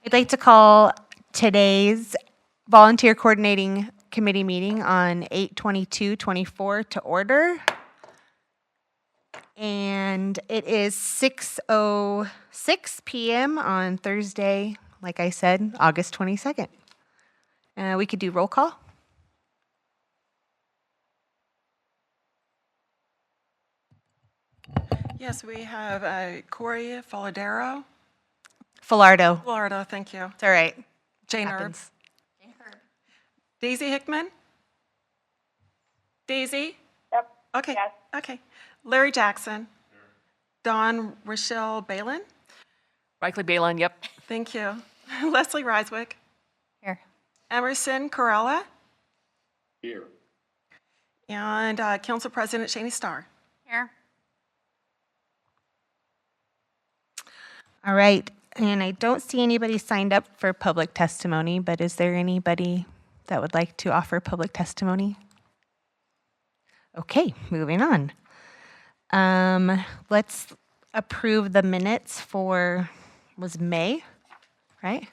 I'd like to call today's Volunteer Coordinating Committee meeting on 8/22/24 to order. And it is 6:06 p.m. on Thursday, like I said, August 22nd. We could do roll call. Yes, we have Corey Falardo. Falardo. Thank you. It's all right. Jane Herb. Happens. Daisy Hickman? Daisy? Yep. Okay. Yes. Okay. Larry Jackson. Dawn Rochelle Balin. Reichley Balin, yep. Thank you. Leslie Riswick. Here. Emerson Corella. Here. And Council President Shani Starr. Here. All right. And I don't see anybody signed up for public testimony, but is there anybody that would like to offer public testimony? Okay, moving on. Let's approve the minutes for, was May, right?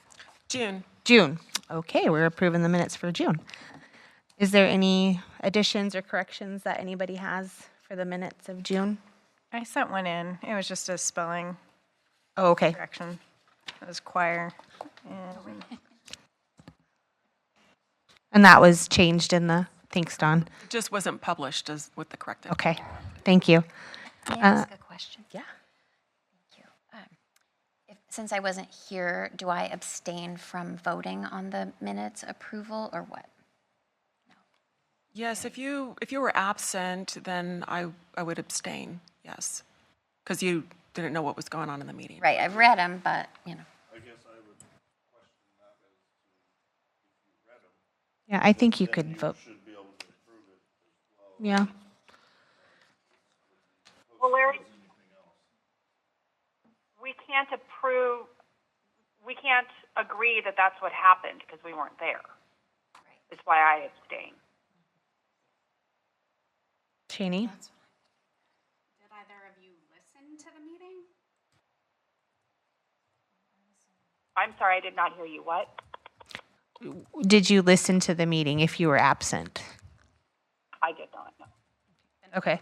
June. June. Okay, we're approving the minutes for June. Is there any additions or corrections that anybody has for the minutes of June? I sent one in. It was just a spelling Oh, okay. correction. It was choir. And And that was changed in the, thanks, Dawn. It just wasn't published as with the corrected. Okay, thank you. May I ask a question? Yeah. Thank you. Since I wasn't here, do I abstain from voting on the minutes approval or what? Yes, if you were absent, then I would abstain, yes. Because you didn't know what was going on in the meeting. Right, I've read them, but, you know. I guess I would question that as to if you read them, Yeah, I think you could you vote. should be able to approve it as well. Yeah. Well, Larry, we can't agree that that's what happened because we weren't there. That's why I abstain. Shani? Did either of you listen to the meeting? I'm sorry, I did not hear you. What? Did you listen to the meeting if you were absent? I did not know. Okay.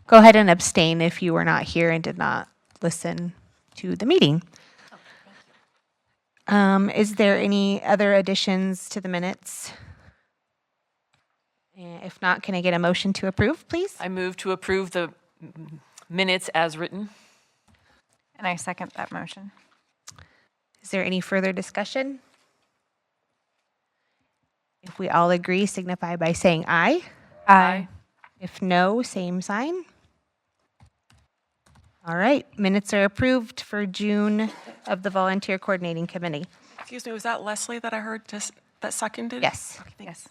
Go ahead and abstain if you were not here and did not listen to the meeting. Is there any other additions to the minutes? If not, can I get a motion to approve, please? I move to approve the minutes as written. I second that motion. Is there any further discussion? If we all agree, signify by saying aye. Aye. If no, same sign. All right, minutes are approved for June of the Volunteer Coordinating Committee. Excuse me, was that Leslie that I heard just that seconded? Yes. Okay, thanks.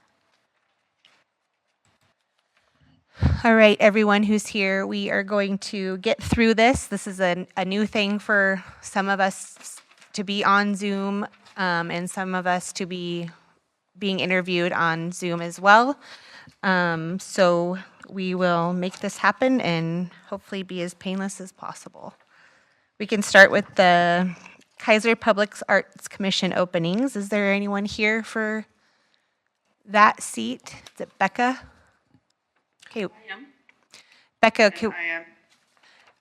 Yes. All right, everyone who's here, we are going to get through this. This is a new thing for some of us to be on Zoom and some of us to be being interviewed on Zoom as well. So we will make this happen and hopefully be as painless as possible. We can start with the Kaiser Public Arts Commission openings. Is there anyone here for that seat? Is it Becca? Okay. I am. Becca, I am.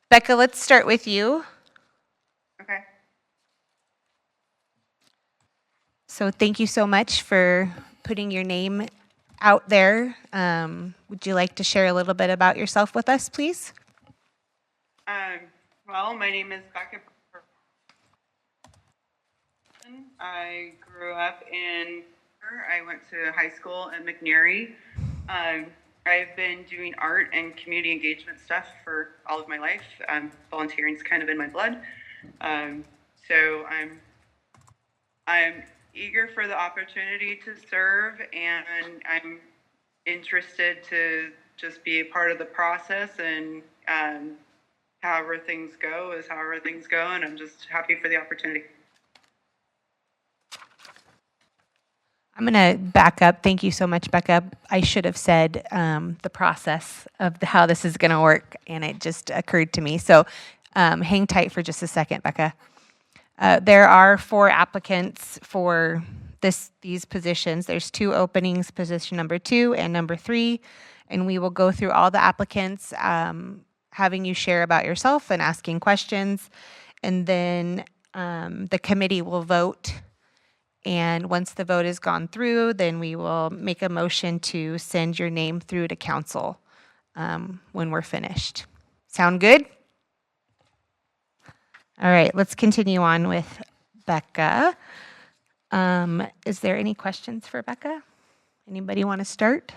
Becca, let's start with you. Okay. So thank you so much for putting your name out there. Would you like to share a little bit about yourself with us, please? Well, my name is Becca. I grew up I went to high school at McNary. I've been doing art and community engagement stuff for all of my life. Volunteering's kind of in my blood. So I'm eager for the opportunity to serve, and I'm interested to just be a part of the process, and however things go is however things go, and I'm just happy for the opportunity. I'm going to back up. Thank you so much, Becca. I should have said the process of how this is going to work, and it just occurred to me. So hang tight for just a second, Becca. There are 4 applicants for these positions. There's 2 openings, position number 2 and number 3, and we will go through all the applicants, having you share about yourself and asking questions, and then the committee will vote. And once the vote has gone through, then we will make a motion to send your name through to council when we're finished. Sound good? All right, let's continue on with Becca. Is there any questions for Becca? Anybody want to start?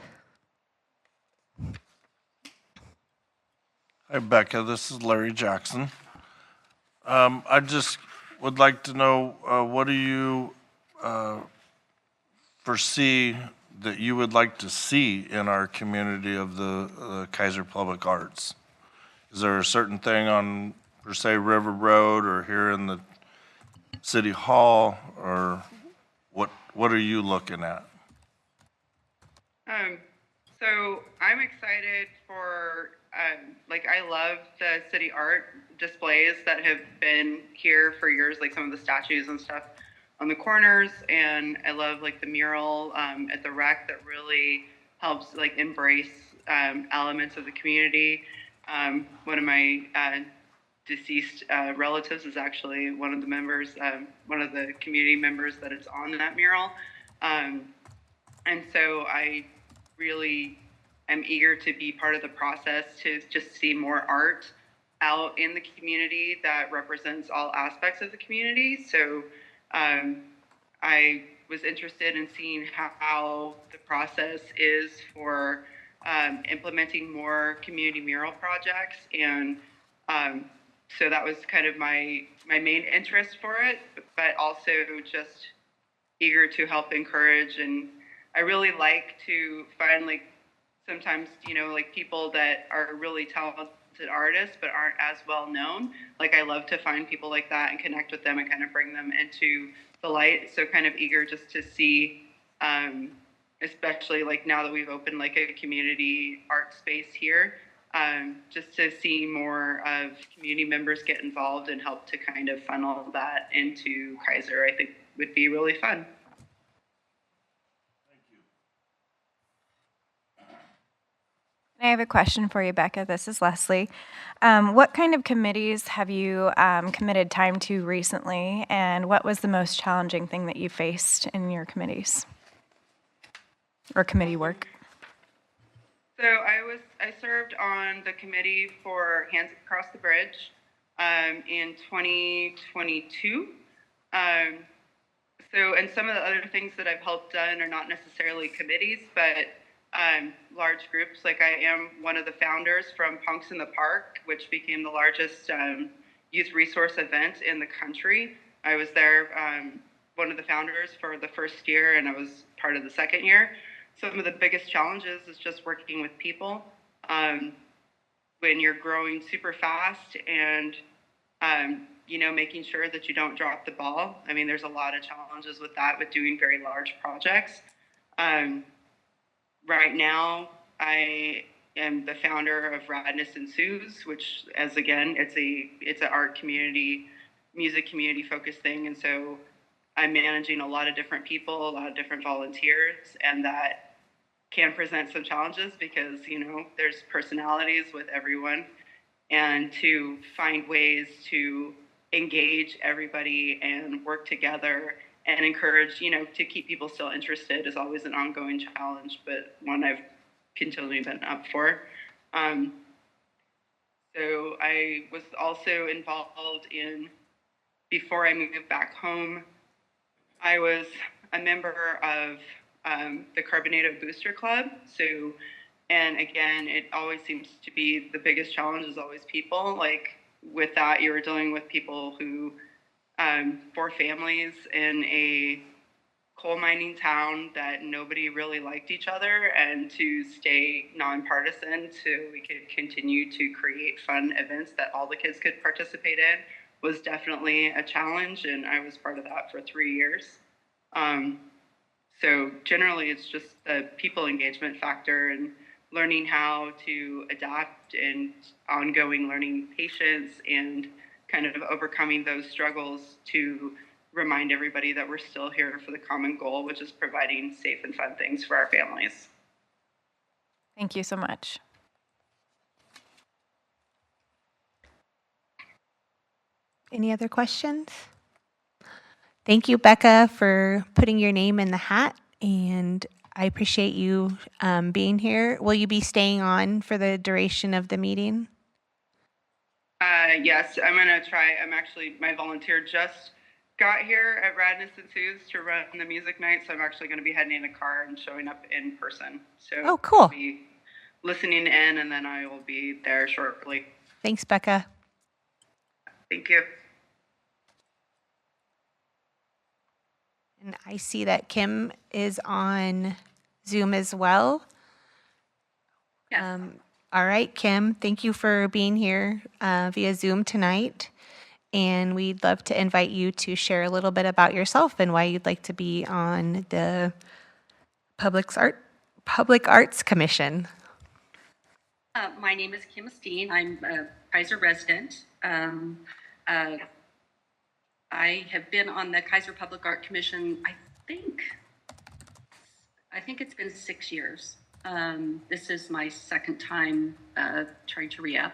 Hi, Becca. This is Larry Jackson. I just would like to know, what do you foresee that you would like to see in our community of the Kaiser Public Arts? Is there a certain thing on, per se, River Road or here in the City Hall, or what are you looking at? So I'm excited for, I love the city art displays that have been here for years, like some of the statues and stuff on the corners. And I love like the mural at the rec that really helps like embrace elements of the community. One of my deceased relatives is actually one of the members, one of the community members that is on that mural. And so I really am eager to be part of the process to just see more art out in the community that represents all aspects of the community. So I was interested in seeing how the process is for implementing more community mural projects. And so that was kind of my main interest for it, but also just eager to help encourage. And I really like to find like sometimes, like people that are really talented artists but aren't as well known. Like I love to find people like that and connect with them and kind of bring them into the light. So kind of eager just to see, especially like now that we've opened like a community art space here, just to see more of community members get involved and help to kind of funnel that into Kaiser, I think would be really fun. I have a question for you, Becca. This is Leslie. What kind of committees have you committed time to recently, and what was the most challenging thing that you faced in your committees or committee work? So I served on the committee for Hands Across the Bridge in 2022. And some of the other things that I've helped done are not necessarily committees, but large groups. Like I am one of the founders from Punks in the Park, which became the largest youth resource event in the country. I was there, one of the founders for the first year, and I was part of the second year. Some of the biggest challenges is just working with people when you're growing super fast and, making sure that you don't drop the ball. I mean, there's a lot of challenges with that, with doing very large projects. Right now, I am the founder of Radness Ensues, which, it's an art community, music community focused thing. And so I'm managing a lot of different people, a lot of different volunteers, and that can present some challenges because, there's personalities with everyone, and to find ways to engage everybody and work together and encourage, to keep people still interested is always an ongoing challenge, but one I've continually been up for. So I was also involved in, before I moved back home, I was a member of the Carbonado Booster Club. So, and again, it always seems to be the biggest challenge is always people. Like with that, you were dealing with people who, 4 families in a coal mining town that nobody really liked each other, and to stay nonpartisan so we could continue to create fun events that all the kids could participate in was definitely a challenge, and I was part of that for 3 years. So generally, it's just the people engagement factor and learning how to adapt and ongoing learning patience and kind of overcoming those struggles to remind everybody that we're still here for the common goal, which is providing safe and fun things for our families. Thank you so much. Any other questions? Thank you, Becca, for putting your name in the hat, and I appreciate you being here. Will you be staying on for the duration of the meeting? Yes, I'm going to try. My volunteer just got here at Radness and Sue's to run the music night, so I'm actually going to be heading in a car and showing up in person. So Oh, cool. I'll be listening in, and then I will be there shortly. Thanks, Becca. Thank you. And I see that Kim is on Zoom as well. Yes. All right, Kim, thank you for being here via Zoom tonight. And we'd love to invite you to share a little bit about yourself and why you'd like to be on the Public Arts Commission. My name is Kim Steen. I'm a Kaiser resident. I have been on the Kaiser Public Art Commission, I think it's been 6 years. This is my second time trying to re-up.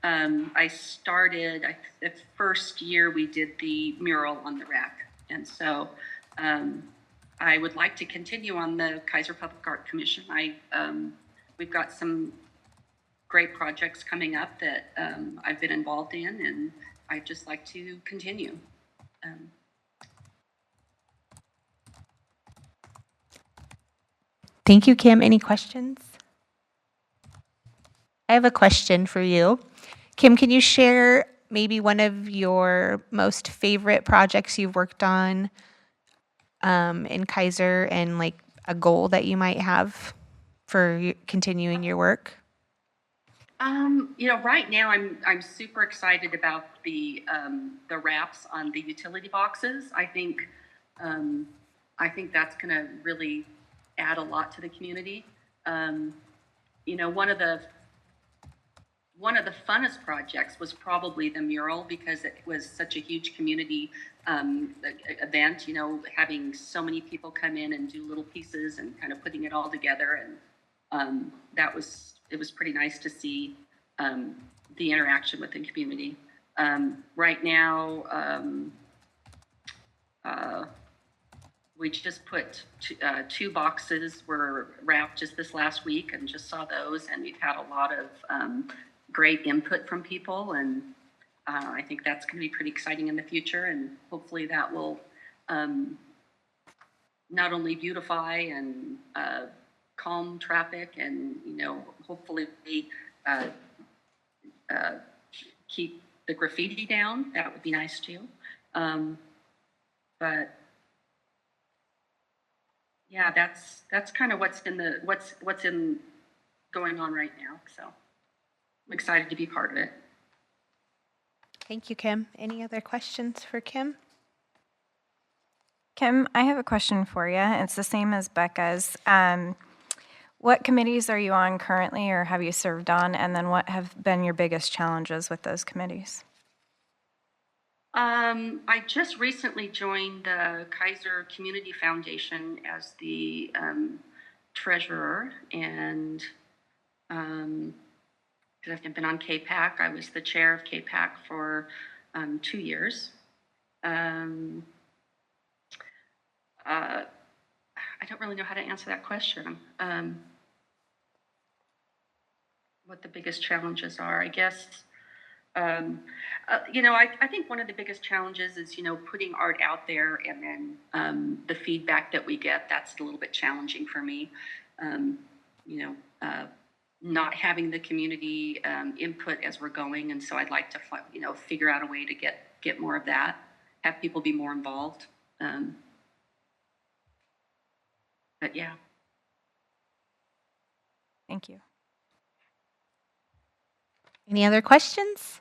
I started, the first year we did the mural on the rack. And so I would like to continue on the Kaiser Public Art Commission. We've got some great projects coming up that I've been involved in, and I'd just like to continue. Thank you, Kim. Any questions? I have a question for you. Kim, can you share maybe one of your most favorite projects you've worked on in Kaiser and like a goal that you might have for continuing your work? Right now I'm super excited about the wraps on the utility boxes. I think that's going to really add a lot to the community. One of the funnest projects was probably the mural, because it was such a huge community event, having so many people come in and do little pieces and kind of putting it all together. And it was pretty nice to see the interaction with the community. Right now, we just put two boxes were wrapped just this last week, and just saw those, and we've had a lot of great input from people, and I think that's going to be pretty exciting in the future, and hopefully that will not only beautify and calm traffic, and hopefully keep the graffiti down. That would be nice too. But yeah, that's kind of what's going on right now. So I'm excited to be part of it. Thank you, Kim. Any other questions for Kim? Kim, I have a question for you. It's the same as Becca's. What committees are you on currently, or have you served on? And then what have been your biggest challenges with those committees? I just recently joined the Kaiser Community Foundation as the treasurer, and because I've been on KPAC, I was the chair of KPAC for 2 years. I don't really know how to answer that question. What the biggest challenges are, I guess. I think one of the biggest challenges is, putting art out there, and then the feedback that we get, that's a little bit challenging for me. Not having the community input as we're going, and so I'd like to, figure out a way to get more of that, have people be more involved. But yeah. Thank you. Any other questions?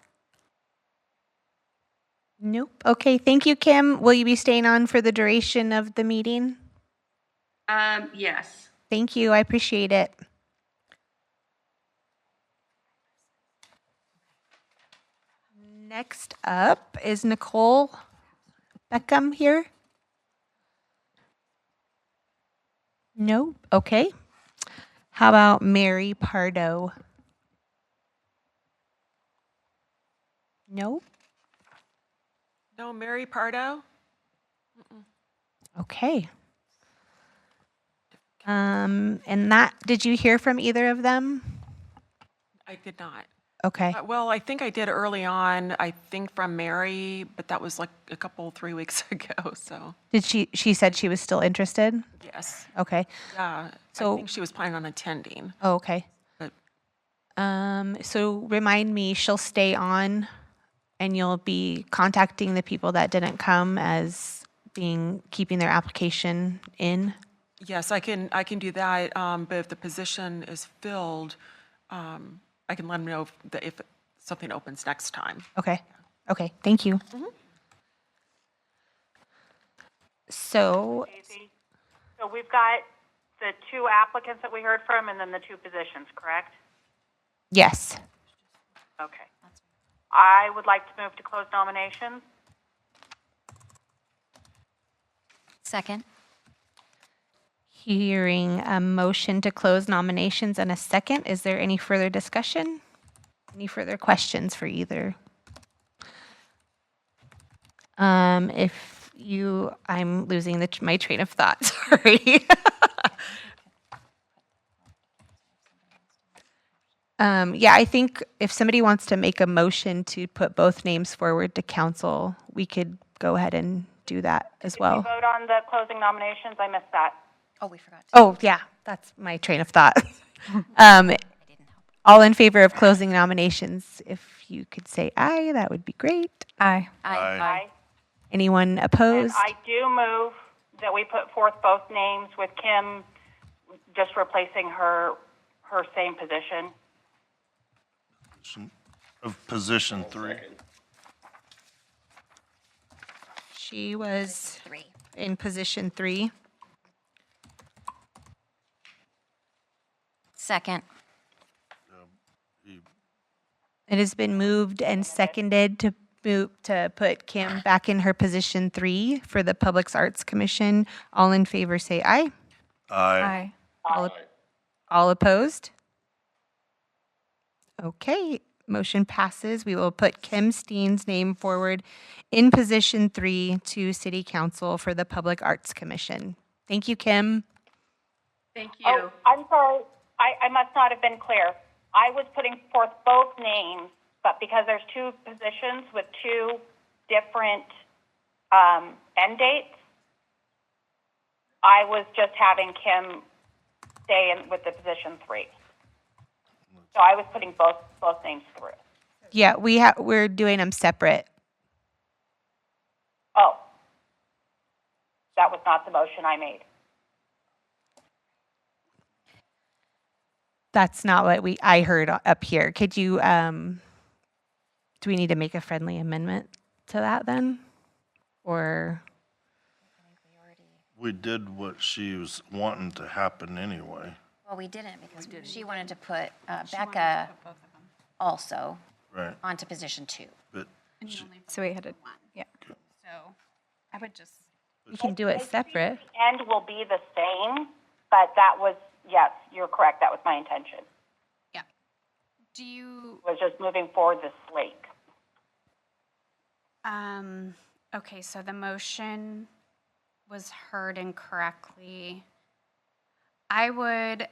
Nope. Okay, thank you, Kim. Will you be staying on for the duration of the meeting? Yes. Thank you. I appreciate it. Next up is Nicole Beckham here. No? Okay. How about Mary Pardo? No? No, Mary Pardo? Okay. And that, did you hear from either of them? I did not. Okay. Well, I think I did early on, I think from Mary, but that was like a couple, 3 weeks ago, so, Did she said she was still interested? yes. Okay. Yeah, So- I think she was planning on attending, Oh, okay. but So remind me, she'll stay on and you'll be contacting the people that didn't come as keeping their application in? yes, I can do that, but if the position is filled, I can let them know if something opens next time. Okay. Okay. Thank you. So, Daisy? So we've got the 2 applicants that we heard from and then the 2 positions, correct? yes. Okay. I would like to move to close nominations. Second. Hearing a motion to close nominations and a second, is there any further discussion? Any further questions for either? I'm losing my train of thought, sorry. Yeah, I think if somebody wants to make a motion to put both names forward to council, we could go ahead and do that as Did we well. vote on the closing nominations? I missed that. Oh, we forgot. Oh, yeah, that's my train of thought. All in favor of closing nominations, if you could say aye, that would be great. Aye. Aye. Anyone And opposed? I do move that we put forth both names with Kim just replacing her same position. Of position 3. She was 3. in position 3. Second. It has been moved and seconded to put Kim back in her position 3 for the Public Arts Commission. All in favor say aye. Aye. Aye. All opposed? Okay, motion passes. We will put Kim Steen's name forward in position 3 to City Council for the Public Arts Commission. Thank you, Kim. Thank you. Oh, I'm sorry. I must not have been clear. I was putting forth both names, but because there's 2 positions with 2 different end dates, I was just having Kim stay in with the position 3. So I was putting both names through. Yeah, we're doing them separate. Oh, that was not the motion I made. That's not what I heard up here. Could you, do we need to make a friendly amendment to that then? Or, We did what she was wanting to happen anyway. Well, we didn't because she wanted to put Becca also Right. onto position 2. But So we had a, yeah. So I would just, we can do it separate. The end will be the same, but that was, yes, you're correct. That was my intention. yeah. Do you, Was just moving forward the slate. okay, so the motion was heard incorrectly. I would,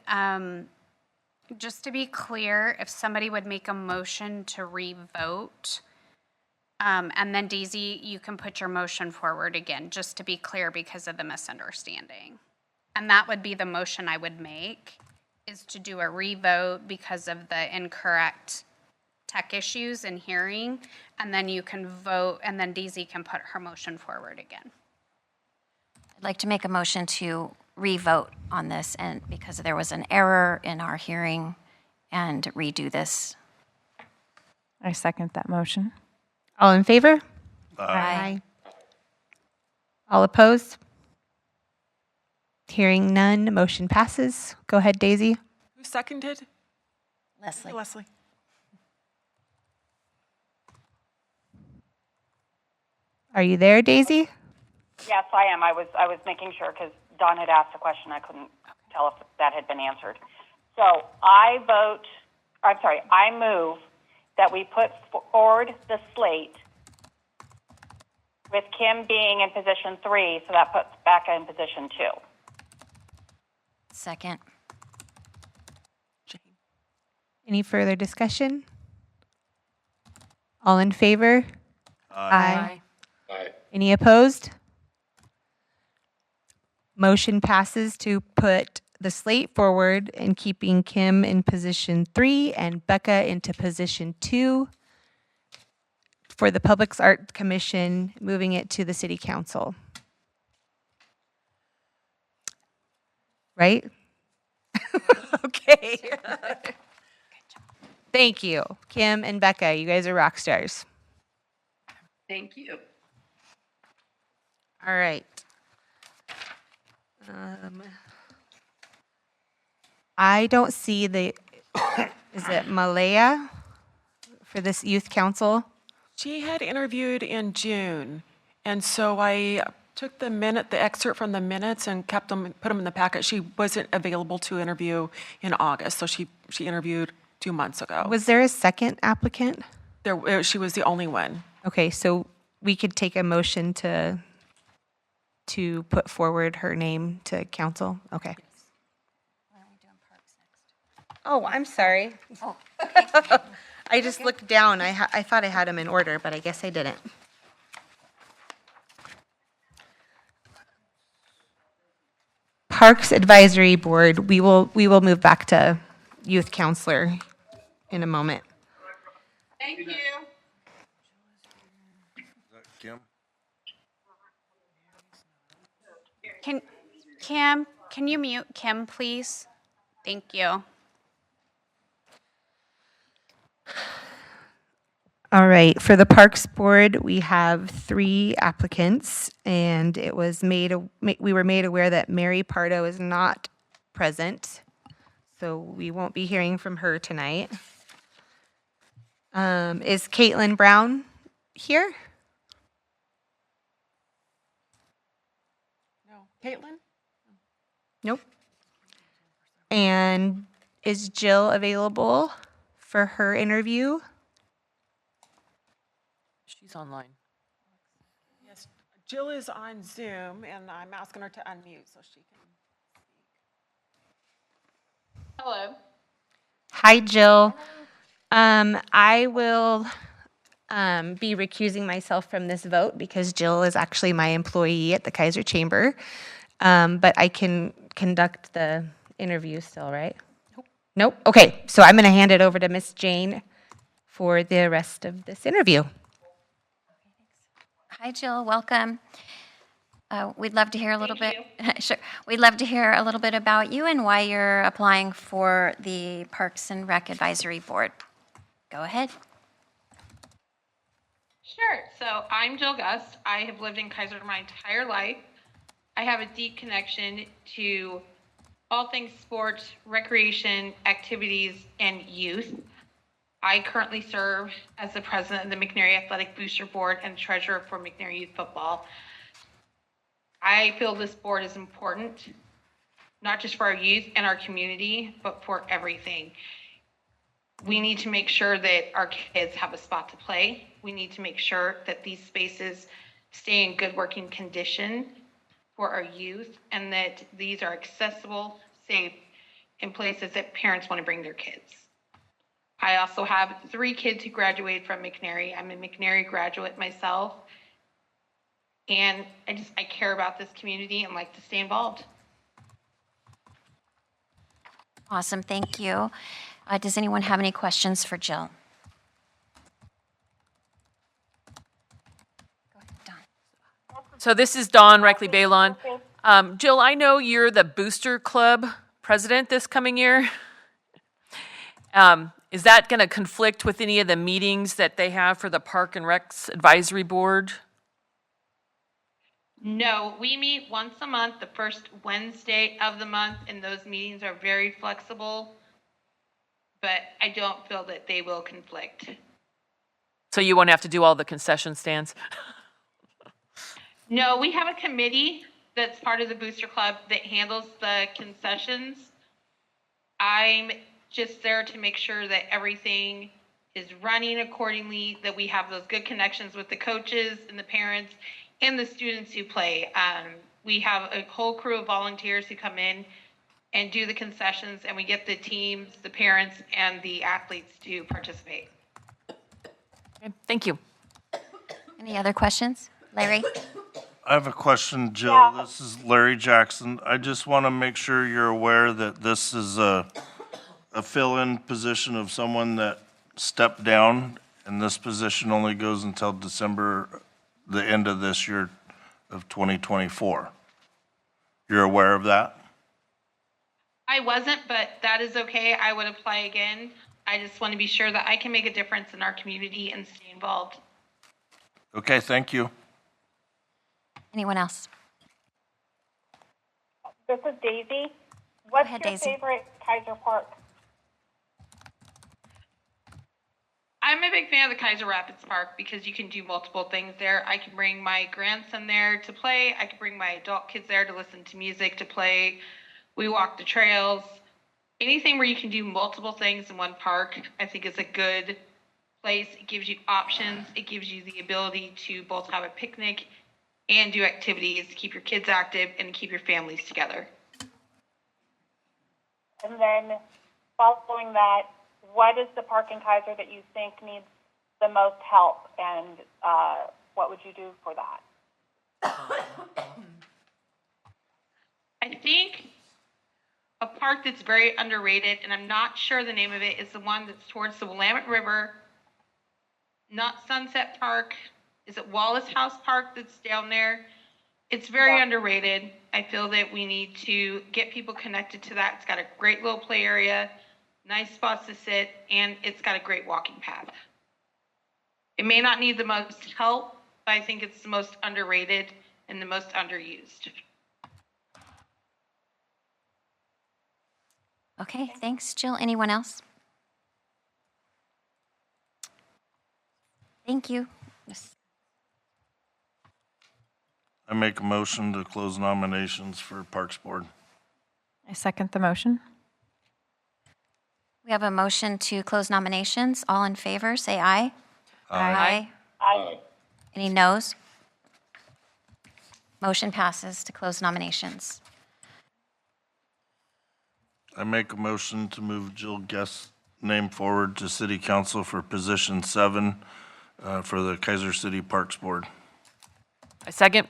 just to be clear, if somebody would make a motion to re-vote, and then Daisy, you can put your motion forward again, just to be clear because of the misunderstanding. And that would be the motion I would make, is to do a re-vote because of the incorrect tech issues in hearing, and then you can vote, and then Daisy can put her motion forward again. I'd like to make a motion to re-vote on this, and because there was an error in our hearing, and redo this. I second that motion. All in favor? Aye. All opposed? Hearing none, motion passes. Go ahead, Daisy. Who seconded? Leslie. Leslie. Are you there, Daisy? Yes, I am. I was making sure because Don had asked a question. I couldn't tell if that had been answered. So I move that we put forward the slate with Kim being in position 3, so that puts Becca in position 2. Second. Any further discussion? All in favor? Aye. Any opposed? Motion passes to put the slate forward and keeping Kim in position 3 and Becca into position 2 for the Public Arts Commission, moving it to the City Council. Right? Okay. Thank you, Kim and Becca. You guys are rock stars. Thank you. All right. I don't see the, is it Malaya for this youth council? She had interviewed in June, and so I took the excerpt from the minutes and put them in the packet. She wasn't available to interview in August, so she interviewed 2 months ago. Was there a second applicant? She was the only one. Okay, so we could take a motion to put forward her name to council? Okay. Oh, I'm sorry. Oh, I just looked down. I thought I had them in order, but I guess I didn't. Parks Advisory Board, we will move back to youth counselor in a moment. Thank you. Kim? Kim, can you mute Kim, please? Thank you. All right, for the Parks Board, we have 3 applicants, and it was we were made aware that Mary Pardo is not present, so we won't be hearing from her tonight. Is Caitlin Brown here? No. Caitlin? Nope. And is Jill available for her interview? She's online. Yes. Jill is on Zoom, and I'm asking her to unmute so she can. Hello. Hi, Jill. I will be recusing myself from this vote because Jill is actually my employee at the Kaiser Chamber. But I can conduct the interview still, right? Nope. Okay, so I'm going to hand it over to Miss Jane for the rest of this interview. Hi, Jill. Welcome. We'd love to hear a little bit. Sure. We'd love to hear a little bit about you and why you're applying for the Parks and Rec Advisory Board. Go ahead. Sure. So I'm Jill Gust. I have lived in Kaiser my entire life. I have a deep connection to all things sports, recreation, activities, and youth. I currently serve as the president of the McNary Athletic Booster Board and treasurer for McNary Youth Football. I feel this board is important, not just for our youth and our community, but for everything. We need to make sure that our kids have a spot to play. We need to make sure that these spaces stay in good working condition for our youth and that these are accessible, safe, and places that parents want to bring their kids. I also have 3 kids who graduated from McNary. I'm a McNary graduate myself. And I care about this community and like to stay involved. Awesome. Thank you. Does anyone have any questions for Jill? Go ahead, Dawn. So this is Dawn Reichley-Balon. Jill, I know you're the Booster Club president this coming year. Is that going to conflict with any of the meetings that they have for the Park and Recs Advisory Board? No, we meet once a month, the first Wednesday of the month, and those meetings are very flexible, but I don't feel that they will conflict. So you won't have to do all the concession stands? No, we have a committee that's part of the Booster Club that handles the concessions. I'm just there to make sure that everything is running accordingly, that we have those good connections with the coaches and the parents and the students who play. We have a whole crew of volunteers who come in and do the concessions, and we get the teams, the parents, and the athletes to participate. Okay, thank you. Any other questions? Larry? I have a question, Jill. This is Larry Jackson. I just want to make sure you're aware that this is a fill-in position of someone that stepped down, and this position only goes until December, the end of this year of 2024. You're aware of that? I wasn't, but that is okay. I would apply again. I just want to be sure that I can make a difference in our community and stay involved. Okay, thank you. Anyone else? This is Daisy. What's ahead, your Daisy. favorite Kaiser Park? I'm a big fan of the Kaiser Rapids Park because you can do multiple things there. I can bring my grandson there to play. I can bring my adult kids there to listen to music, to play. We walk the trails. Anything where you can do multiple things in one park, I think is a good place. It gives you options. It gives you the ability to both have a picnic and do activities to keep your kids active and keep your families together. And then following that, what is the park in Kaiser that you think needs the most help, and what would you do for that? I think a park that's very underrated, and I'm not sure the name of it, is the one that's towards the Willamette River, not Sunset Park. Is it Wallace House Park that's down there? It's very underrated. I feel that we need to get people connected to that. It's got a great little play area, nice spots to sit, and it's got a great walking path. It may not need the most help, but I think it's the most underrated and the most underused. Okay, thanks, Jill. Anyone else? Thank you. Yes. I make a motion to close nominations for Parks Board. I second the motion. We have a motion to close nominations. All in favor, say aye. Aye. Aye. Any noes? Motion passes to close nominations. I make a motion to move Jill Guest's name forward to City Council for position 7 for the Kaiser City Parks Board. I second.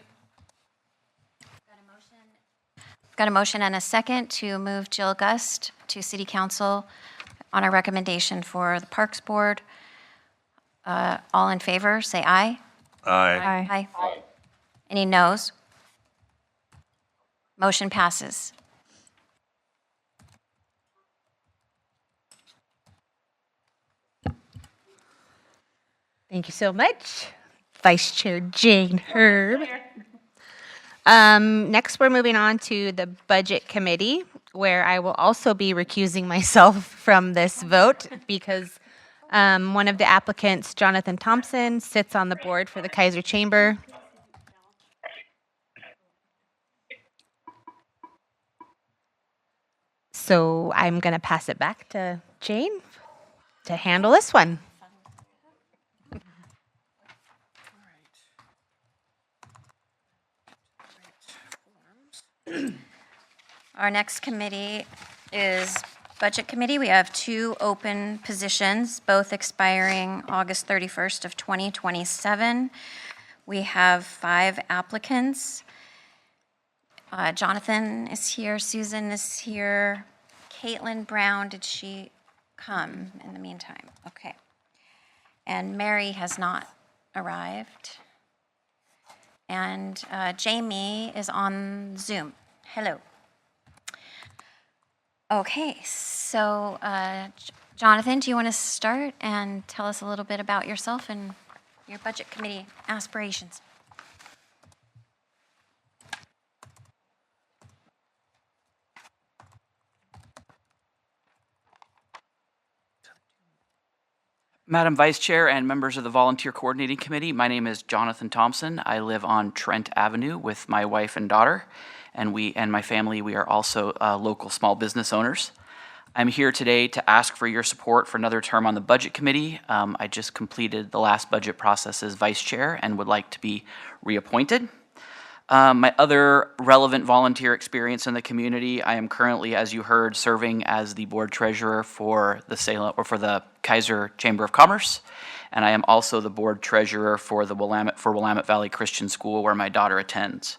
Got a motion and a second to move Jill Gust to City Council on a recommendation for the Parks Board. All in favor, say aye. Aye. Aye. Any noes? Motion passes. Thank you so much, Vice Chair Jane Herb. Next, we're moving on to the Budget Committee, where I will also be recusing myself from this vote because one of the applicants, Jonathan Thompson, sits on the board for the Kaiser Chamber. So I'm going to pass it back to Jane to handle this one. Our next committee is Budget Committee. We have 2 open positions, both expiring August 31st of 2027. We have 5 applicants. Jonathan is here, Susan is here. Caitlin Brown, did she come in the meantime? Okay. And Mary has not arrived. And Jamie is on Zoom. Hello. Okay, so Jonathan, do you want to start and tell us a little bit about yourself and your Budget Committee aspirations? Madam Vice Chair and members of the Volunteer Coordinating Committee, my name is Jonathan Thompson. I live on Trent Avenue with my wife and daughter, and my family, we are also local small business owners. I'm here today to ask for your support for another term on the Budget Committee. I just completed the last budget process as Vice Chair and would like to be reappointed. My other relevant volunteer experience in the community, I am currently, as you heard, serving as the board treasurer for the Kaiser Chamber of Commerce, and I am also the board treasurer for the Willamette Valley Christian School, where my daughter attends.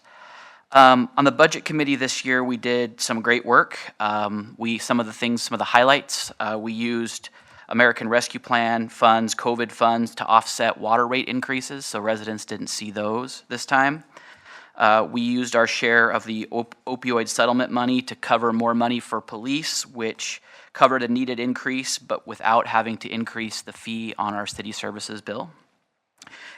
On the budget committee this year, we did some great work. Some of the highlights, we used American Rescue Plan funds, COVID funds to offset water rate increases, so residents didn't see those this time. We used our share of the opioid settlement money to cover more money for police, which covered a needed increase, but without having to increase the fee on our city services bill.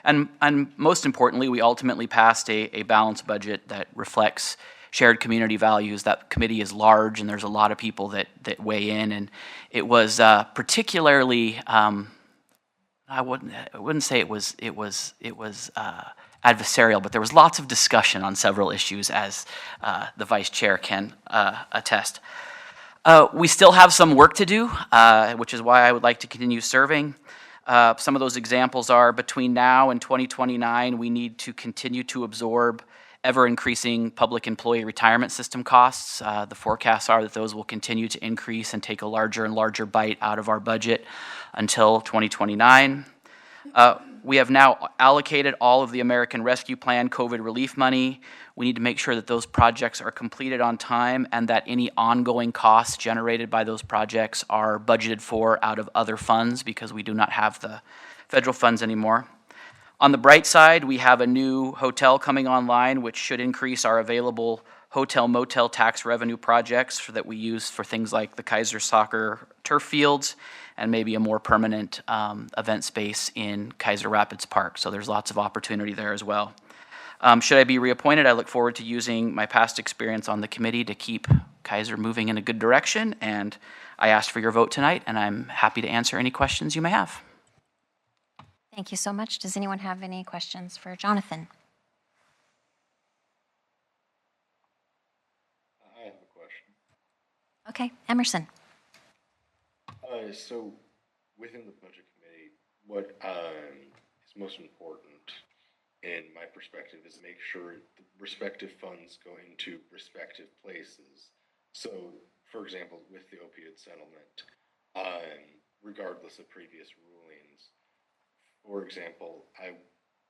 And most importantly, we ultimately passed a balanced budget that reflects shared community values. That committee is large, and there's a lot of people that weigh in, and it was particularly, I wouldn't say it was adversarial, but there was lots of discussion on several issues, as the vice chair can attest. We still have some work to do, which is why I would like to continue serving. Some of those examples are between now and 2029, we need to continue to absorb ever-increasing public employee retirement system costs. The forecasts are that those will continue to increase and take a larger and larger bite out of our budget until 2029. We have now allocated all of the American Rescue Plan COVID relief money. We need to make sure that those projects are completed on time and that any ongoing costs generated by those projects are budgeted for out of other funds, because we do not have the federal funds anymore. On the bright side, we have a new hotel coming online, which should increase our available hotel motel tax revenue projects that we use for things like the Kaiser soccer turf fields and maybe a more permanent event space in Kaiser Rapids Park. So there's lots of opportunity there as well. Should I be reappointed, I look forward to using my past experience on the committee to keep Kaiser moving in a good direction, and I asked for your vote tonight, and I'm happy to answer any questions you may have. Thank you so much. Does anyone have any questions for Jonathan? I have a question. Okay, Emerson. So within the budget committee, what is most important in my perspective is make sure the respective funds go into respective places. So, for example, with the opioid settlement, regardless of previous rulings, for example,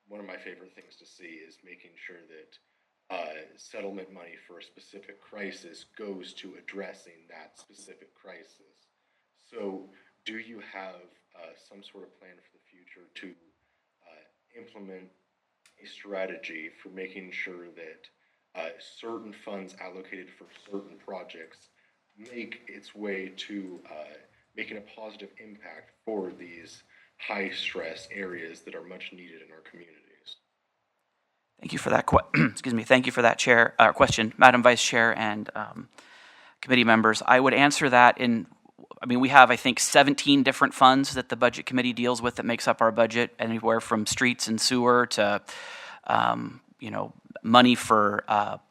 one of my favorite things to see is making sure that settlement money for a specific crisis goes to addressing that specific crisis. So do you have some sort of plan for the future to implement a strategy for making sure that certain funds allocated for certain projects make its way to making a positive impact for these high stress areas that are much needed in our communities? Thank you for that. Thank you for that question, Madam Vice Chair and committee members. I would answer that we have, I think, 17 different funds that the budget committee deals with that makes up our budget, anywhere from streets and sewer to, money for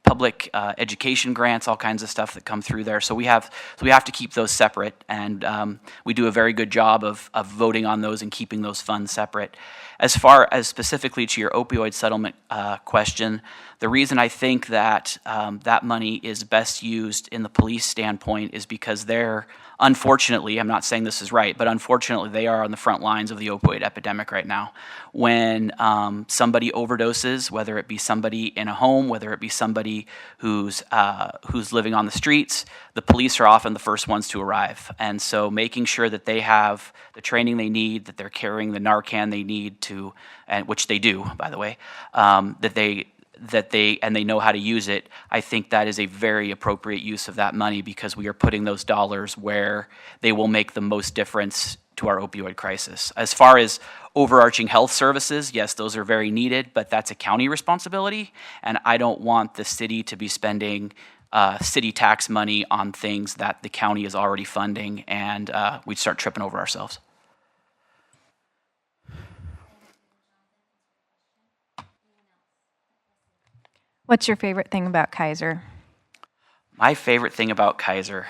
public education grants, all kinds of stuff that come through there. So we have to keep those separate, and we do a very good job of voting on those and keeping those funds separate. As far as specifically to your opioid settlement question, the reason I think that that money is best used in the police standpoint is because they're, unfortunately, I'm not saying this is right, but unfortunately they are on the front lines of the opioid epidemic right now. When somebody overdoses, whether it be somebody in a home, whether it be somebody who's living on the streets, the police are often the first ones to arrive. And so making sure that they have the training they need, that they're carrying the Narcan they need to, and which they do, by the way, that they know how to use it, I think that is a very appropriate use of that money, because we are putting those dollars where they will make the most difference to our opioid crisis. As far as overarching health services, yes, those are very needed, but that's a county responsibility, and I don't want the city to be spending city tax money on things that the county is already funding, and we'd start tripping over ourselves. What's your favorite thing about Kaiser? My favorite thing about Kaiser.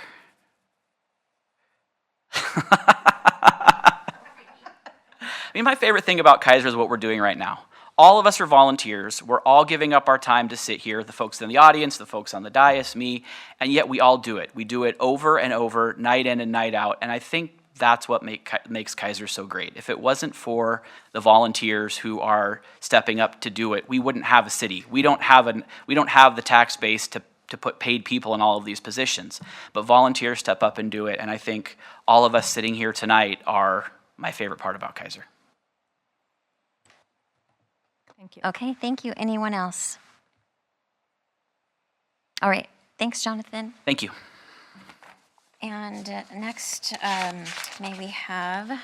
My favorite thing about Kaiser is what we're doing right now. All of us are volunteers. We're all giving up our time to sit here, the folks in the audience, the folks on the dais, me, and yet we all do it. We do it over and over, night in and night out, and I think that's what makes Kaiser so great. If it wasn't for the volunteers who are stepping up to do it, we wouldn't have a city. We don't have the tax base to put paid people in all of these positions. But volunteers step up and do it, and I think all of us sitting here tonight are my favorite part about Kaiser. Thank you. Okay, thank you. Anyone else? All right, thanks, Jonathan. Thank you. And next, may we have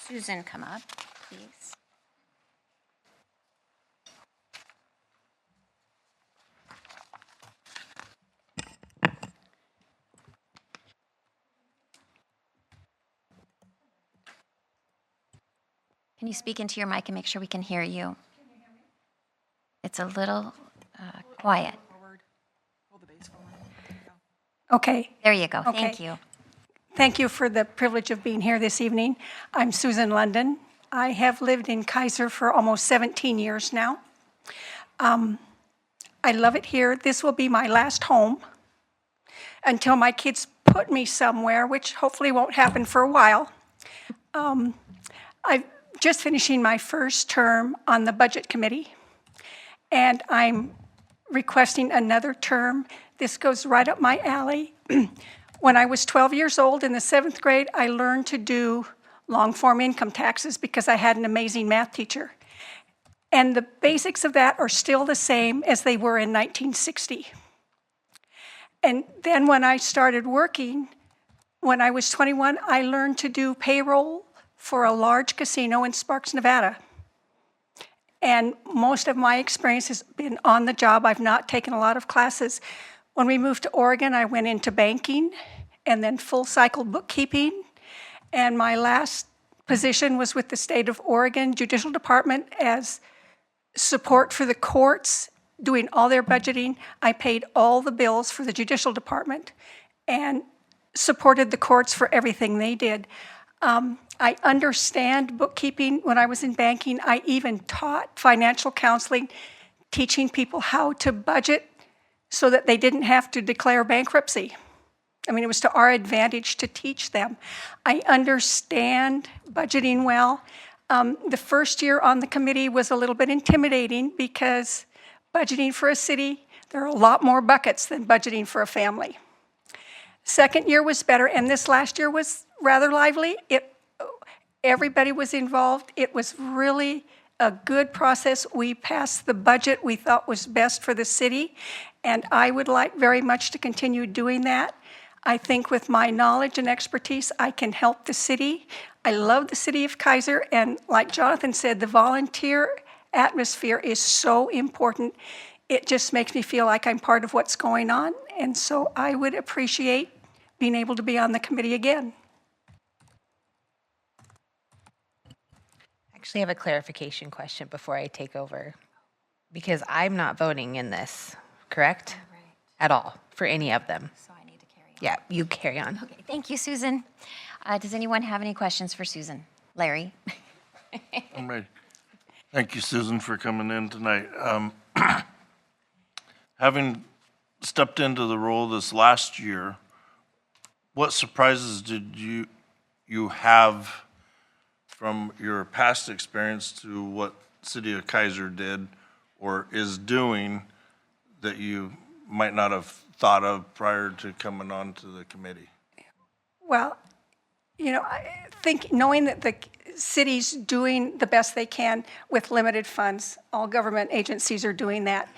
Susan come up, please? Can you speak into your mic and make sure we can hear you? It's a little quiet. Okay. There you go. Okay. Thank you. Thank you for the privilege of being here this evening. I'm Susan London. I have lived in Kaiser for almost 17 years now. I love it here. This will be my last home until my kids put me somewhere, which hopefully won't happen for a while. I'm just finishing my first term on the Budget Committee, and I'm requesting another term. This goes right up my alley. When I was 12 years old in the 7th grade, I learned to do long-form income taxes because I had an amazing math teacher. And the basics of that are still the same as they were in 1960. And then when I started working, when I was 21, I learned to do payroll for a large casino in Sparks, Nevada. And most of my experience has been on the job. I've not taken a lot of classes. When we moved to Oregon, I went into banking and then full cycle bookkeeping. And my last position was with the state of Oregon Judicial Department as support for the courts, doing all their budgeting. I paid all the bills for the Judicial Department and supported the courts for everything they did. I understand bookkeeping. When I was in banking, I even taught financial counseling, teaching people how to budget so that they didn't have to declare bankruptcy. I mean, it was to our advantage to teach them. I understand budgeting well. The first year on the committee was a little bit intimidating because budgeting for a city, there are a lot more buckets than budgeting for a family. Second year was better, and this last year was rather lively. Everybody was involved. It was really a good process. We passed the budget we thought was best for the city, and I would like very much to continue doing that. I think with my knowledge and expertise, I can help the city. I love the city of Kaiser, and like Jonathan said, the volunteer atmosphere is so important. It just makes me feel like I'm part of what's going on, and so I would appreciate being able to be on the committee again. Actually, I have a clarification question before I take over, because I'm not voting in this, correct? Right. At all, for any of them. So I need to carry on. Yeah, you carry on. Okay, thank you, Susan. Does anyone have any questions for Susan? Larry? I'm ready. Thank you, Susan, for coming in tonight. Having stepped into the role this last year, what surprises did you have from your past experience to what City of Kaiser did or is doing that you might not have thought of prior to coming on to the committee? Well, you know, I think knowing that the city's doing the best they can with limited funds, all government agencies are doing that.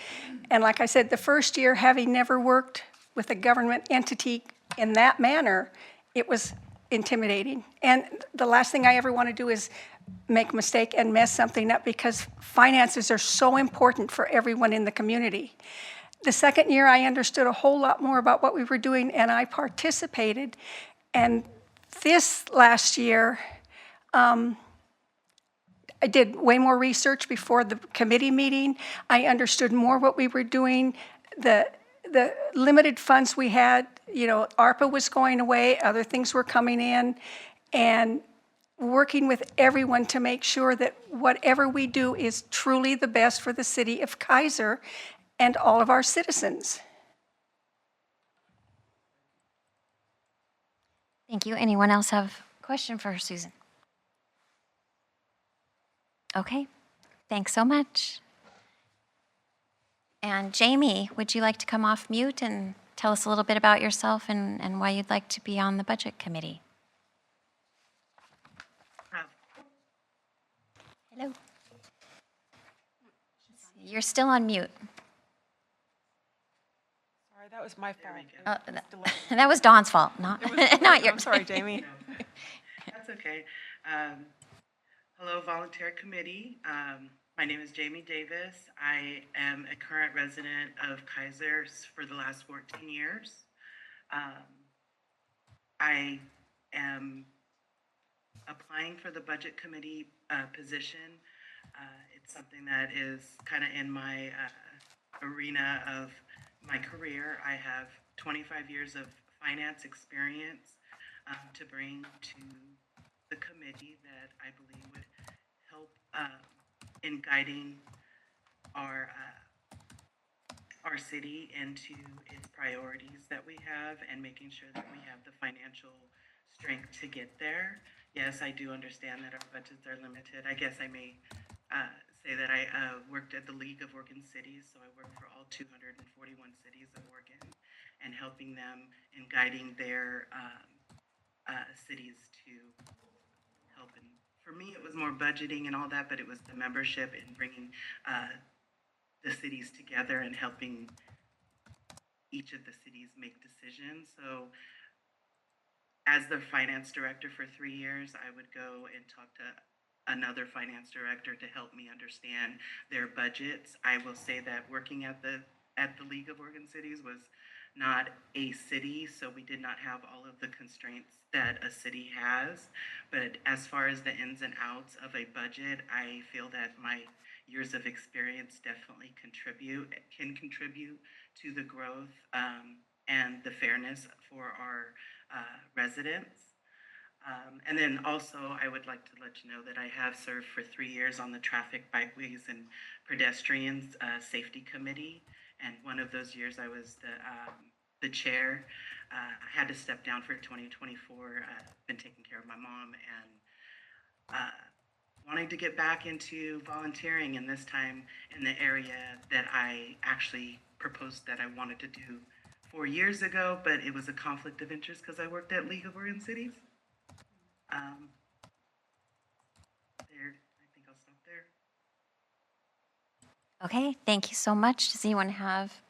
And like I said, the first year, having never worked with a government entity in that manner, it was intimidating. And the last thing I ever want to do is make a mistake and mess something up, because finances are so important for everyone in the community. The second year, I understood a whole lot more about what we were doing, and I participated. And this last year, I did way more research before the committee meeting. I understood more what we were doing. The limited funds we had, ARPA was going away, other things were coming in, and working with everyone to make sure that whatever we do is truly the best for the city of Kaiser and all of our citizens. Thank you. Anyone else have a question for Susan? Okay, thanks so much. And Jamie, would you like to come off mute and tell us a little bit about yourself and why you'd like to be on the Budget Committee? Hello. You're still on mute. Sorry, that was my fault. That was Dawn's fault, not yours. I'm sorry, Jamie. That's okay. Hello, Volunteer Committee. My name is Jamie Davis. I am a current resident of Kaiser for the last 14 years. I am applying for the Budget Committee position. It's something that is kind of in my arena of my career. I have 25 years of finance experience to bring to the committee that I believe would help in guiding our city into its priorities that we have and making sure that we have the financial strength to get there. Yes, I do understand that our budgets are limited. I guess I may say that I worked at the League of Oregon Cities, so I work for all 241 cities of Oregon and helping them in guiding their cities to help. And for me, it was more budgeting and all that, but it was the membership and bringing the cities together and helping each of the cities make decisions. So as the finance director for 3 years, I would go and talk to another finance director to help me understand their budgets. I will say that working at the League of Oregon Cities was not a city, so we did not have all of the constraints that a city has. But as far as the ins and outs of a budget, I feel that my years of experience definitely can contribute to the growth and the fairness for our residents. And then also, I would like to let you know that I have served for 3 years on the Traffic, Bikeways, and Pedestrians Safety Committee. And one of those years, I was the chair. I had to step down for 2024. Been taking care of my mom and wanting to get back into volunteering, and this time in the area that I actually proposed that I wanted to do 4 years ago, but it was a conflict of interest because I worked at League of Oregon Cities. I think I'll stop there. Okay, thank you so much. Does anyone have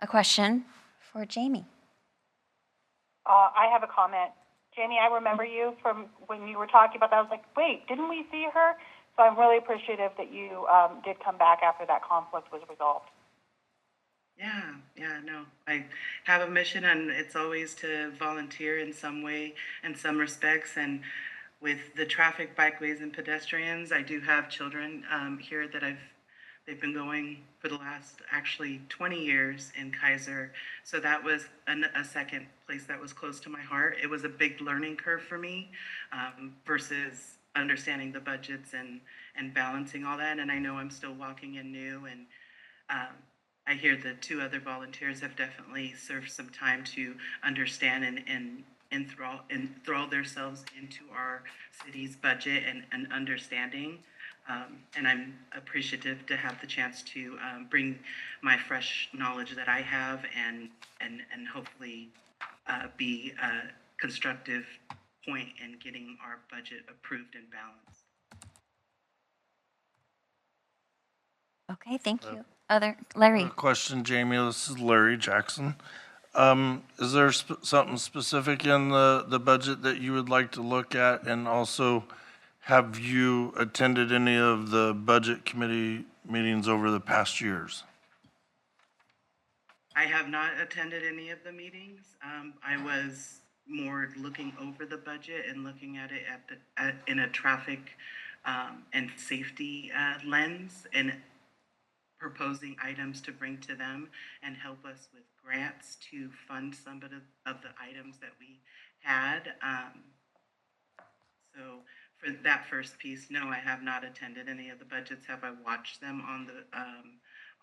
a question for Jamie? I have a comment. Jamie, I remember you from when you were talking about that. I was like, wait, didn't we see her? So I'm really appreciative that you did come back after that conflict was resolved. Yeah, no. I have a mission, and it's always to volunteer in some way, in some respects. And with the Traffic, Bikeways, and Pedestrians, I do have children here that they've been going for the last actually 20 years in Kaiser. So that was a second place that was close to my heart. It was a big learning curve for me versus understanding the budgets and balancing all that. And I know I'm still walking in new, and I hear the 2 other volunteers have definitely served some time to understand and enthrall themselves into our city's budget and understanding. And I'm appreciative to have the chance to bring my fresh knowledge that I have and hopefully be a constructive point in getting our budget approved and balanced. Okay, thank you. Larry. Question, Jamie. This is Larry Jackson. Is there something specific in the budget that you would like to look at? And also, have you attended any of the budget committee meetings over the past years? I have not attended any of the meetings. I was more looking over the budget and looking at it in a traffic and safety lens and proposing items to bring to them and help us with grants to fund some of the items that we had. So for that first piece, no, I have not attended any of the budgets. Have I watched them on the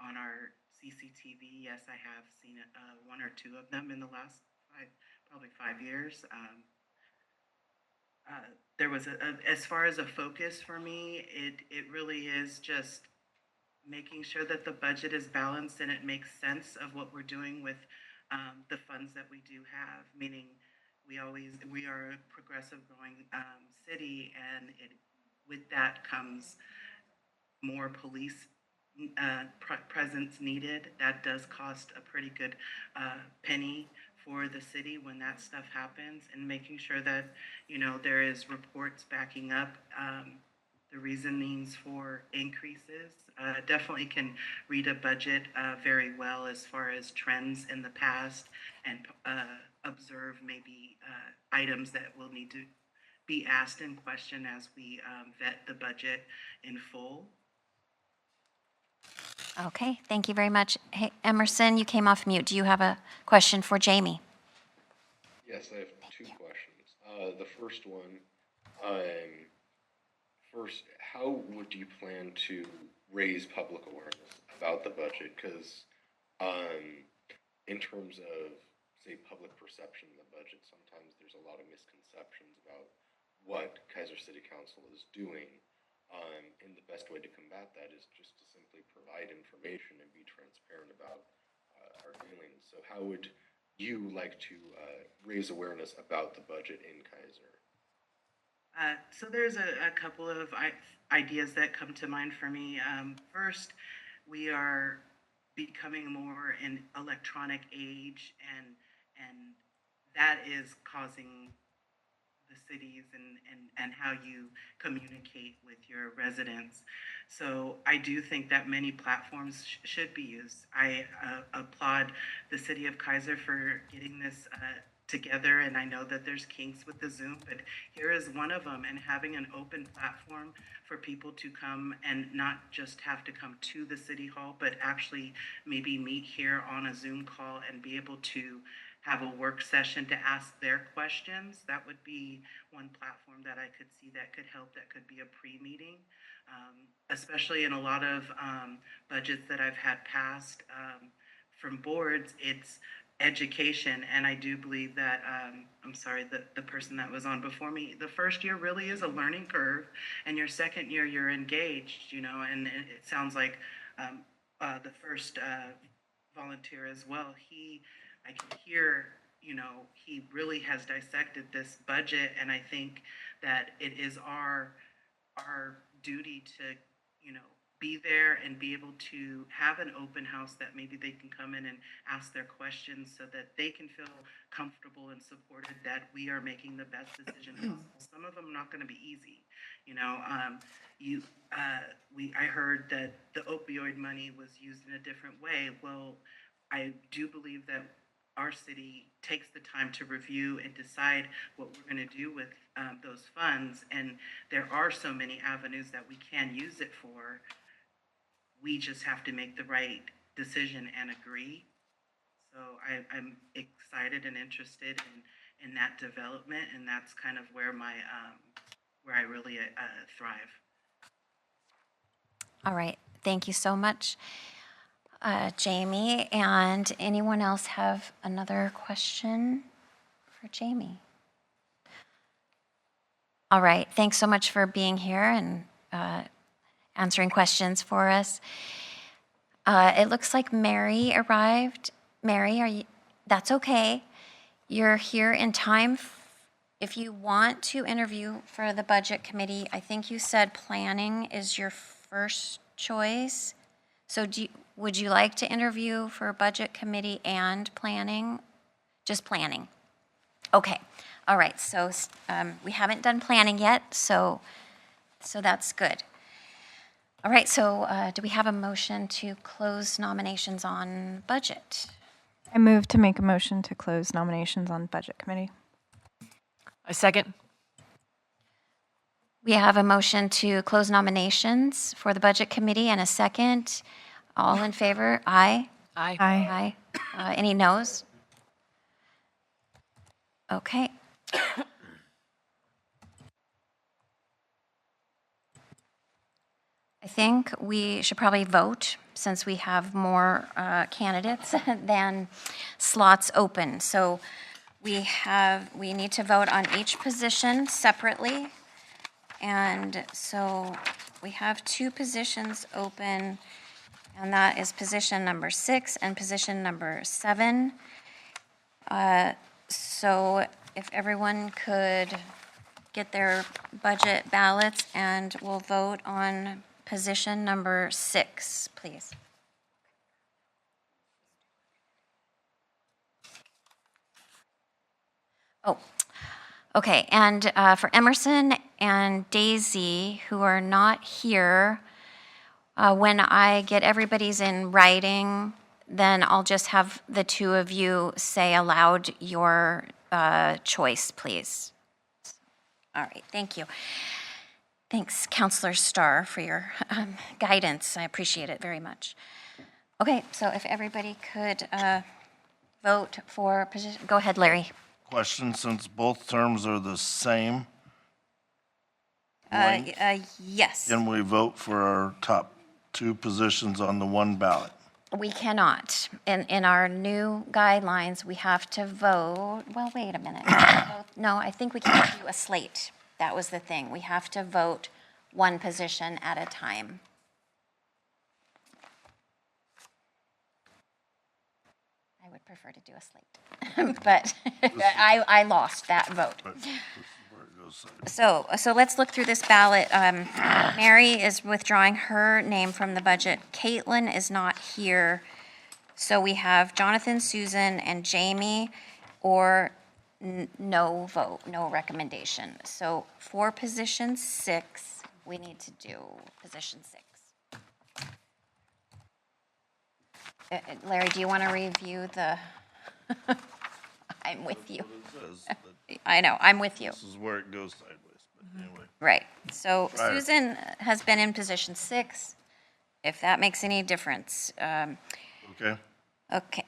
on our CCTV? Yes, I have seen one or two of them in the last probably 5 years. There was as far as a focus for me, it really is just making sure that the budget is balanced and it makes sense of what we're doing with the funds that we do have, meaning we are a progressive growing city, and with that comes more police presence needed. That does cost a pretty good penny for the city when that stuff happens, and making sure that, you know, there is reports backing up the reasonings for increases. Definitely can read a budget very well as far as trends in the past, and observe maybe items that will need to be asked in question as we vet the budget in full. Okay, thank you very much. Hey, Emerson, you came off mute. Do you have a question for Jamie? Yes, I have two questions. The first one, first, how would you plan to raise public awareness about the budget? Because in terms of, say, public perception of the budget, sometimes there's a lot of misconceptions about what Kaiser City Council is doing. And the best way to combat that is just to simply provide information and be transparent about our dealings. So how would you like to raise awareness about the budget in Kaiser? So there's a couple of ideas that come to mind for me. First, we are becoming more an electronic age, and that is causing the cities and how you communicate with your residents. So I do think that many platforms should be used. I applaud the city of Kaiser for getting this together, and I know that there's kinks with the Zoom, but here is one of them, and having an open platform for people to come and not just have to come to the city hall, but actually maybe meet here on a Zoom call and be able to have a work session to ask their questions. That would be one platform that I could see that could help, that could be a pre-meeting. Especially in a lot of budgets that I've had passed from boards, it's education. And I do believe that, I'm sorry, the person that was on before me, the first year really is a learning curve, and your second year you're engaged, you know, and it sounds like the first volunteer as well, I can hear, you know, he really has dissected this budget, and I think that it is our duty to, you know, be there and be able to have an open house that maybe they can come in and ask their questions so that they can feel comfortable and supported that we are making the best decision possible. Some of them are not going to be easy, you know. I heard that the opioid money was used in a different way. Well, I do believe that our city takes the time to review and decide what we're going to do with those funds. And there are so many avenues that we can use it for. We just have to make the right decision and agree. So I'm excited and interested in that development, and that's kind of where where I really thrive. All right, thank you so much, Jamie. And anyone else have another question for Jamie? All right, thanks so much for being here and answering questions for us. It looks like Mary arrived. Mary, that's okay. You're here in time. If you want to interview for the budget committee, I think you said planning is your first choice. So would you like to interview for budget committee and planning? Just planning. Okay. All right. So we haven't done planning yet, so that's good. All right. So do we have a motion to close nominations on budget? I move to make a motion to close nominations on budget committee. A second. We have a motion to close nominations for the Budget Committee and a second. All in favor? Aye. Aye. Aye. Any noes? Okay. I think we should probably vote since we have more candidates than slots open. So we need to vote on each position separately. And so we have 2 positions open, and that is position number 6 and position number 7. So if everyone could get their budget ballots, and we'll vote on position number 6, please. Oh, okay, and for Emerson and Daisy, who are not here, when I get everybody's in writing, then I'll just have the 2 of you say aloud your choice, please. All right, thank you. Thanks, Counselor Starr, for your guidance. I appreciate it very much. Okay, so if everybody could vote for position, go ahead, Larry. Question, since both terms are the same, Yes. can we vote for our top 2 positions on the one ballot? We cannot. In our new guidelines, we have to vote, well, wait a minute. No, I think we can't do a slate. That was the thing. We have to vote one position at a time. I would prefer to do a slate, but I lost that vote. But this is where it goes. So let's look through this ballot. Mary is withdrawing her name from the budget. Caitlin is not here. So we have Jonathan, Susan, and Jamie, or no vote, no recommendation. So for position 6, we need to do position 6. Larry, do you want to review the, I'm with you. I know, I'm with you. This is where it goes sideways, but anyway. Right, so Right. Susan has been in position 6, if that makes any difference. Okay, Okay,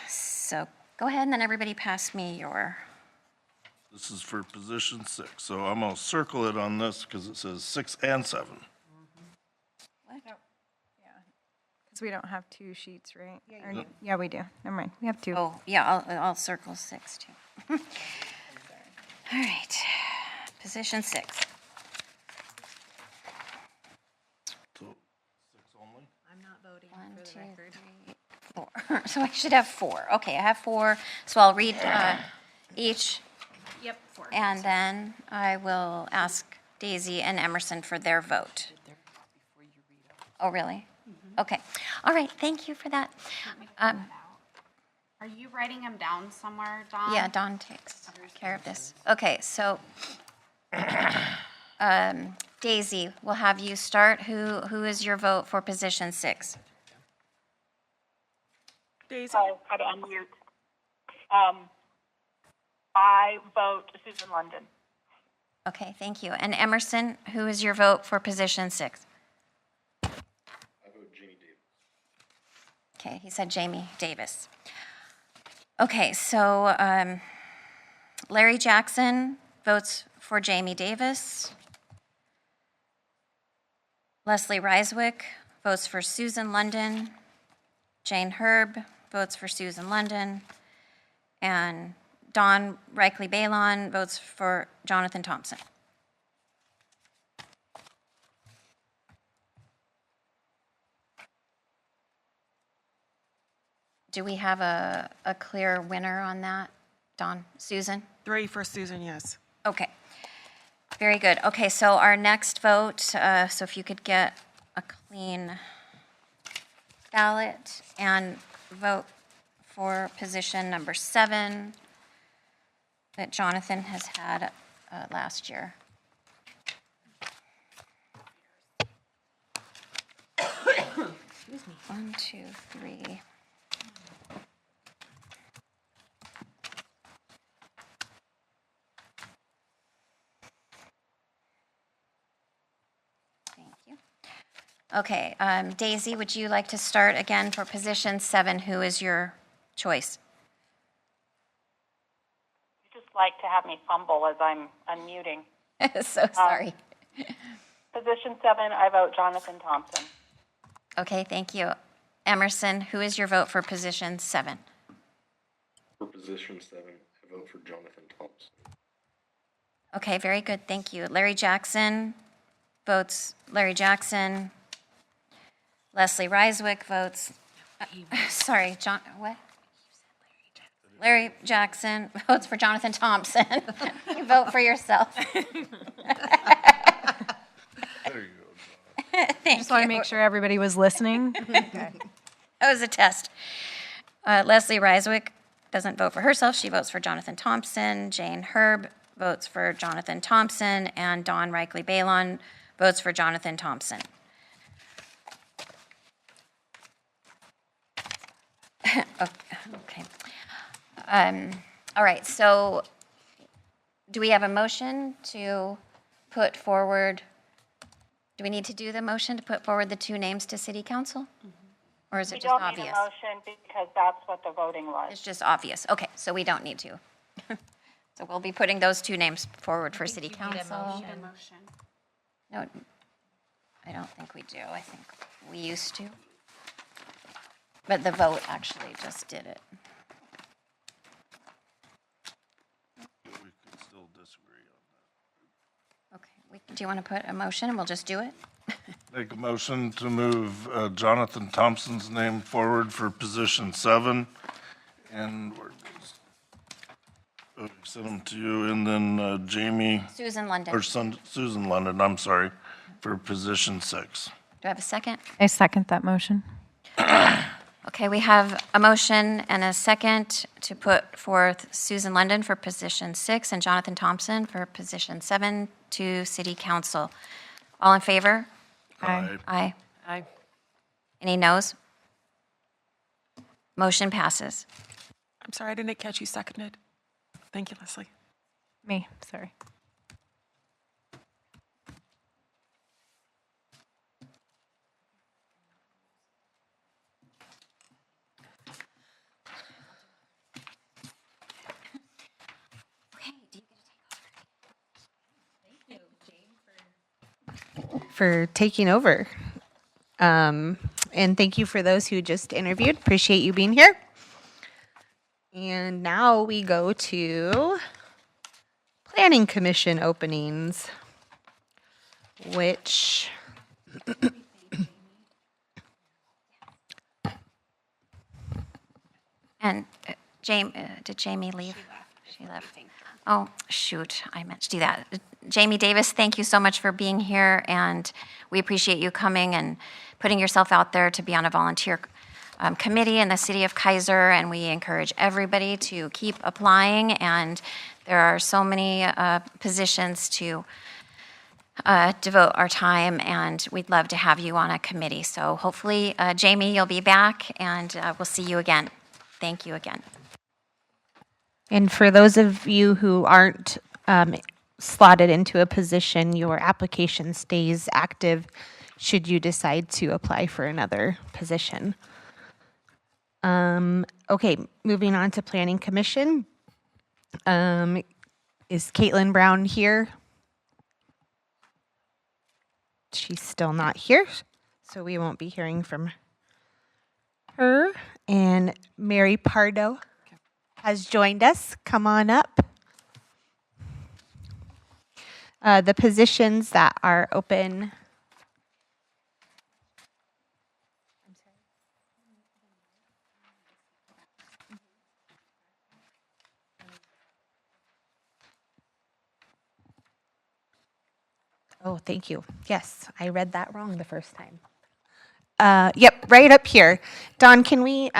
so go ahead and then everybody pass me your, this is for position 6, so I'm gonna circle it on this because it says 6 and 7. Because we don't have 2 sheets, right? Yeah, we do. Never mind. We have 2. oh, yeah, I'll circle 6 too. All right, position 6. So 6 only? I'm not voting 1, for the 2, record. 3, 4. So I should have 4. Okay, I have 4, so I'll read each, Yep, 4. and then I will ask Daisy and Emerson for their vote. Oh, really? Okay. All right, thank you for that. Are you writing them down somewhere, Dawn? Yeah, Dawn takes care of this. Okay, so Daisy, we'll have you start. Who is your vote for position 6? Daisy? Oh, how to unmute. I vote Susan London. Okay, thank you. And Emerson, who is your vote for position 6? I vote Jamie Davis. Okay, he said Jamie Davis. Okay, so Larry Jackson votes for Jamie Davis. Leslie Reiswick votes for Susan London. Jane Herb votes for Susan London. And Dawn Reichley-Balon votes for Jonathan Thompson. Do we have a clear winner on that, Dawn? Susan? 3 for Susan, yes. Okay, very good. Okay, so our next vote, so if you could get a clean ballot and vote for position number 7 that Jonathan has had last year. Excuse me. 1, 2, 3. Okay, Daisy, would you like to start again for position 7? Who is your choice? You just like to have me fumble as I'm unmuting. So sorry. Position 7, I vote Jonathan Thompson. Okay, thank you. Emerson, who is your vote for position 7? For position 7, I vote for Jonathan Thompson. Okay, very good, thank you. Larry Jackson votes Larry Jackson. Leslie Reiswick votes, sorry, John, what? Larry Jackson votes for Jonathan Thompson. You vote for yourself. There you go. Thank Just want you. to make sure everybody was listening. That was a test. Leslie Reiswick doesn't vote for herself. She votes for Jonathan Thompson. Jane Herb votes for Jonathan Thompson. And Dawn Reichley Balon votes for Jonathan Thompson. Okay. All right, so do we have a motion to put forward, do we need to do the motion to put forward the 2 names to city council? Or is it We just don't obvious? need a motion because that's what the voting was. It's just obvious. Okay, so we don't need to. So we'll be putting those 2 names forward for city council. No, I don't think we do. I think we used to. But the vote actually just did it. We could still disagree on Okay, do you want to put a motion and we'll just do it? that. Make a motion to move Jonathan Thompson's name forward for position 7. And send them to you, and then Jamie, Susan London. or Do Susan London, I'm sorry, for position 6. I have a second? I second that motion. Okay, we have a motion and a second to put forth Susan London for position 6 and Jonathan Thompson for position 7 to city council. All in favor? Aye. Aye. Aye. Any noes? Motion passes. I'm sorry, I didn't catch you seconded. Thank you, Leslie. Me, sorry. For taking over. And thank you for those who just interviewed. Appreciate you being here. And now we go to Planning Commission openings, which And did Jamie leave? She left. Oh, shoot, I meant to do that. Jamie Davis, thank you so much for being here, and we appreciate you coming and putting yourself out there to be on a volunteer committee in the city of Kaiser, and we encourage everybody to keep applying, and there are so many positions to devote our time, and we'd love to have you on a committee. So hopefully, Jamie, you'll be back, and we'll see you again. Thank you again. And for those of you who aren't slotted into a position, your application stays active should you decide to apply for another position. Okay, moving on to Planning Commission. Is Caitlin Brown here? She's still not here, so we won't be hearing from her. And Mary Pardo has joined us. Come on up. The positions that are open. Oh, thank you. Yes, I read that wrong the first time. Yep, right up here. Don, can we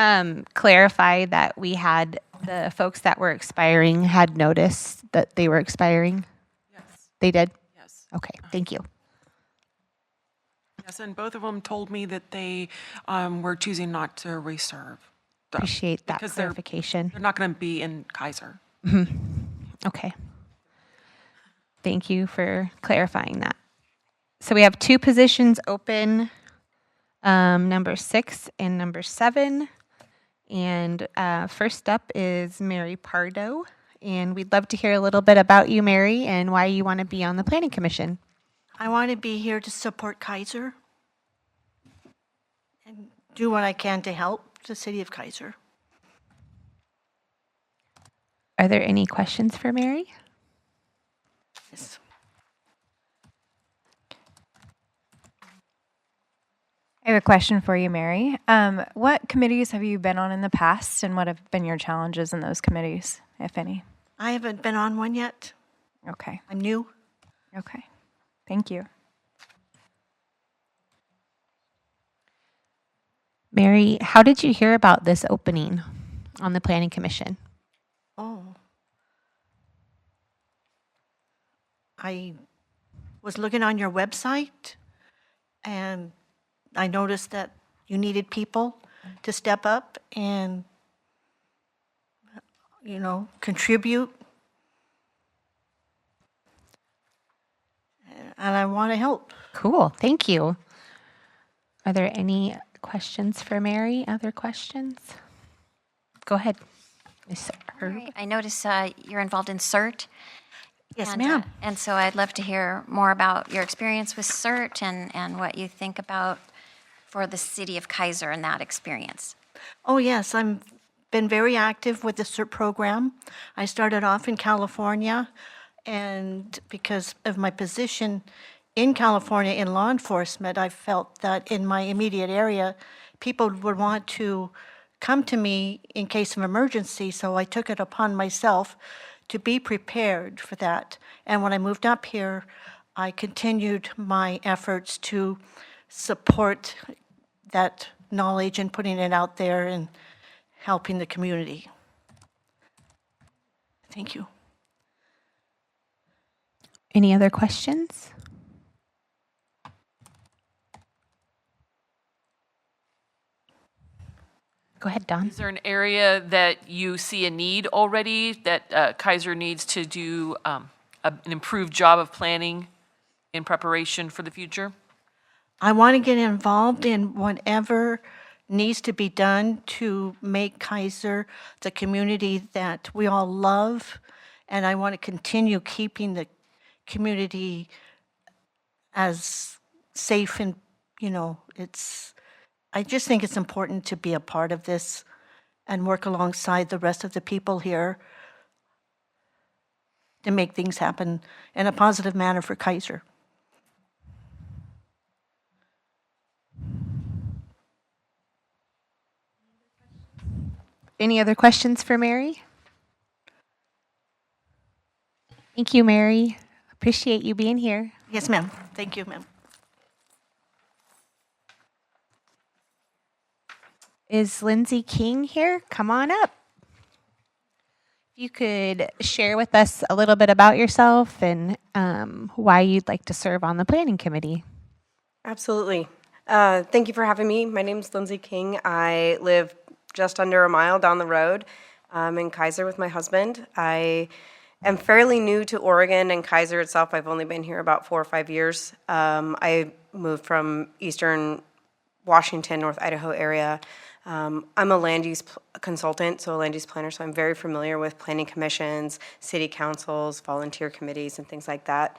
clarify that we had the folks that were expiring had noticed that they were expiring? Yes. They did? Yes. Okay, thank you. Yes, and both of them told me that they were choosing not to reserve. Appreciate that Because clarification. They're not going to be in Kaiser. Okay. Thank you for clarifying that. So we have 2 positions open number 6 and number 7. And first up is Mary Pardo. And we'd love to hear a little bit about you, Mary, and why you want to be on the Planning Commission. I want to be here to support Kaiser and do what I can to help the city of Kaiser. Are there any questions for Mary? Yes. I have a question for you, Mary. What committees have you been on in the past, and what have been your challenges in those committees, if any? I haven't been on one yet. Okay. I'm new. Okay. Thank you. Mary, how did you hear about this opening on the Planning Commission? Oh. I was looking on your website, and I noticed that you needed people to step up and, contribute. And I want to help. Cool. Thank you. Are there any questions for Mary? Other questions? Go ahead. Ms. Herb. Right. I notice you're involved in CERT. Yes, ma'am. And so I'd love to hear more about your experience with CERT and what you think about for the city of Kaiser and that experience. Oh, yes. I've been very active with the CERT program. I started off in California, and because of my position in California in law enforcement, I felt that in my immediate area, people would want to come to me in case of emergency, so I took it upon myself to be prepared for that. And when I moved up here, I continued my efforts to support that knowledge and putting it out there and helping the community. Thank you. Any other questions? Go ahead, Don. Is there an area that you see a need already that Kaiser needs to do an improved job of planning in preparation for the future? I want to get involved in whatever needs to be done to make Kaiser the community that we all love, and I want to continue keeping the community as safe and, I just think it's important to be a part of this and work alongside the rest of the people here to make things happen in a positive manner for Kaiser. Any other questions for Mary? Thank you, Mary. Appreciate you being here. Yes, ma'am. Thank you, ma'am. Is Lindsay King here? Come on up. You could share with us a little bit about yourself and why you'd like to serve on the Planning Committee. Absolutely. Thank you for having me. My name is Lindsay King. I live just under a mile down the road in Kaiser with my husband. I am fairly new to Oregon and Kaiser itself. I've only been here about 4 or 5 years. I moved from eastern Washington, North Idaho area. I'm a land use consultant, so a land use planner, so I'm very familiar with planning commissions, city councils, volunteer committees, and things like that.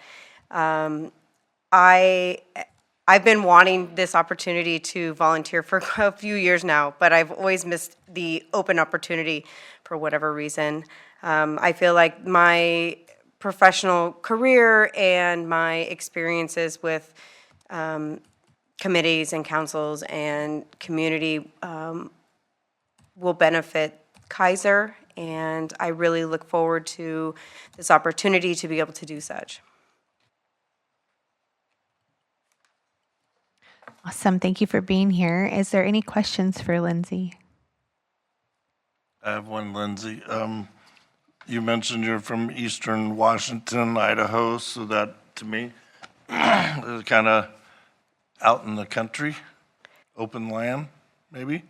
I've been wanting this opportunity to volunteer for a few years now, but I've always missed the open opportunity for whatever reason. I feel like my professional career and my experiences with committees and councils and community will benefit Kaiser, and I really look forward to this opportunity to be able to do such. Awesome. Thank you for being here. Is there any questions for Lindsay? I have one, Lindsay. You mentioned you're from eastern Washington, Idaho, so that, to me, is kind of out in the country, open land, maybe?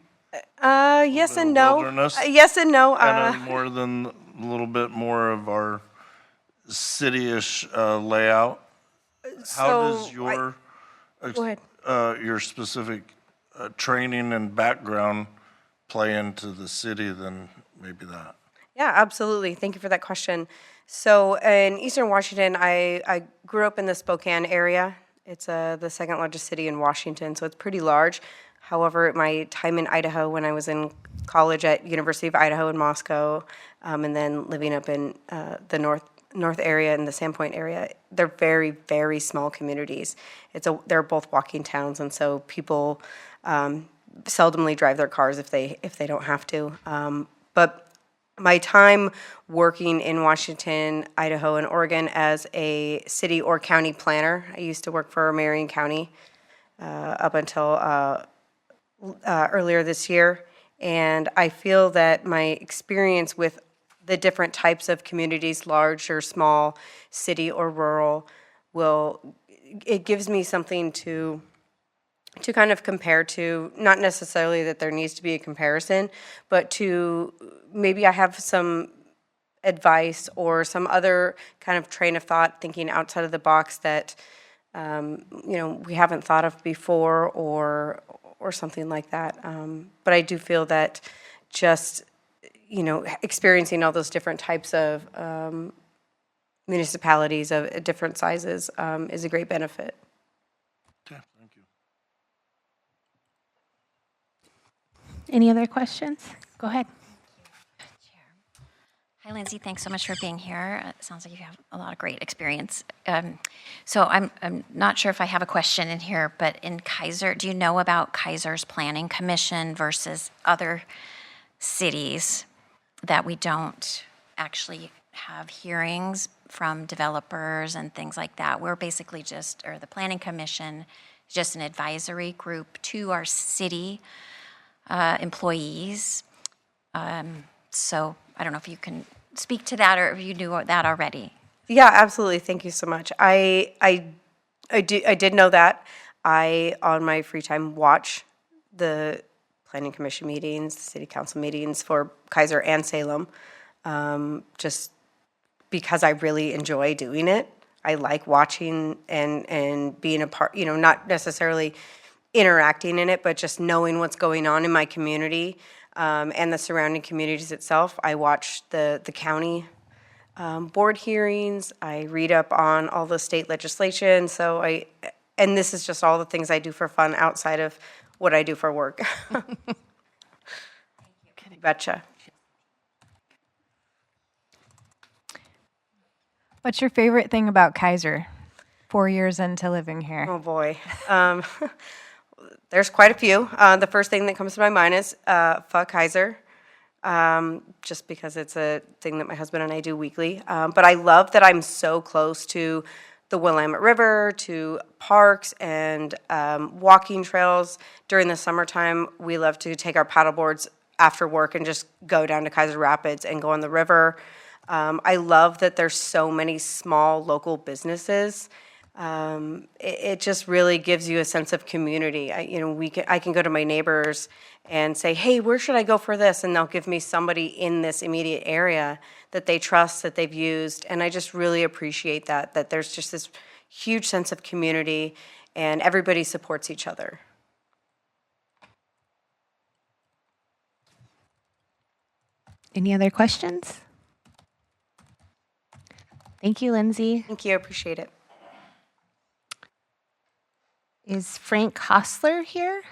Yes and no. Wilderness? Yes and no. Kind of more than a little bit more of our city-ish layout. How does your Go ahead. Your specific training and background play into the city than maybe that? Yeah, absolutely. Thank you for that question. So in Eastern Washington, I grew up in the Spokane area. It's the second largest city in Washington, so it's pretty large. However, my time in Idaho, when I was in college at University of Idaho in Moscow, and then living up in the north area in the Sandpoint area, they're very, very small communities. They're both walking towns, and so people seldomly drive their cars if they don't have to. But my time working in Washington, Idaho, and Oregon as a city or county planner, I used to work for Marion County up until earlier this year. And I feel that my experience with the different types of communities, large or small, city or rural, it gives me something to kind of compare to, not necessarily that there needs to be a comparison, but to maybe I have some advice or some other kind of train of thought thinking outside of the box that we haven't thought of before or something like that. But I do feel that just experiencing all those different types of municipalities of different sizes is a great benefit. Okay, thank you. Any other questions? Go ahead. Hi, Lindsay. Thanks so much for being here. It sounds like you have a lot of great experience. So I'm not sure if I have a question in here, but in Keizer, do you know about Keizer's Planning Commission versus other cities that we don't actually have hearings from developers and things like that? We're basically the Planning Commission is just an advisory group to our city employees. So I don't know if you can speak to that or if you knew that already. Yeah, absolutely. Thank you so much. I did know that. I, on my free time, watch the Planning Commission meetings, the City Council meetings for Keizer and Salem, just because I really enjoy doing it. I like watching and being a part, not necessarily interacting in it, but just knowing what's going on in my community. And the surrounding communities itself. I watch the county board hearings. I read up on all the state legislation. And this is just all the things I do for fun outside of what I do for work. Thank you. Betcha. What's your favorite thing about Keizer? 4 years into living here. Oh boy. There's quite a few. The first thing that comes to my mind is fuck Keizer, just because it's a thing that my husband and I do weekly. But I love that I'm so close to the Willamette River, to parks and walking trails. During the summertime, we love to take our paddle boards after work and just go down to Keizer Rapids and go on the river. I love that there's so many small local businesses. It just really gives you a sense of community. I can go to my neighbors and say, hey, where should I go for this? And they'll give me somebody in this immediate area that they trust, that they've used. And I just really appreciate that there's just this huge sense of community and everybody supports each other. Any other questions? Thank you, Lindsay. Thank you, I appreciate it. Is Frank Hostler here?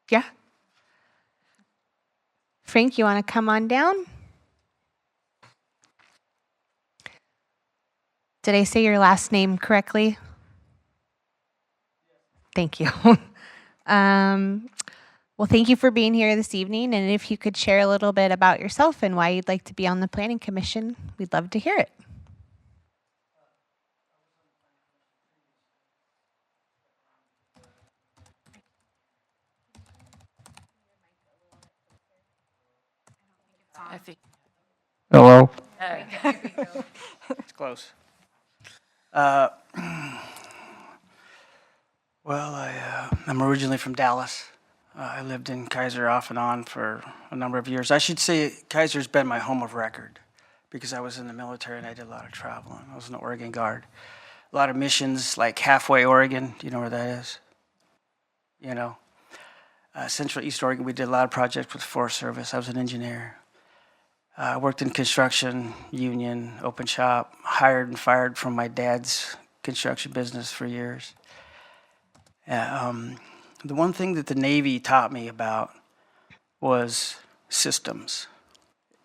Yeah. Frank, you want to come on down? Did I say your last name correctly? Thank you. Well, thank you for being here this evening. And if you could share a little bit about yourself and why you'd like to be on the Planning Commission, we'd love to hear it. I think. Hello. It's close. Well, I'm originally from Dallas. I lived in Keizer off and on for a number of years. I should say Keizer's been my home of record because I was in the military and I did a lot of traveling. I was in the Oregon Guard. a lot of missions like Halfway, Oregon. Do you know where that is? You know, Central East Oregon, we did a lot of projects with Forest Service. I was an engineer. I worked in construction, union, open shop, hired and fired from my dad's construction business for years. The one thing that the Navy taught me about was systems.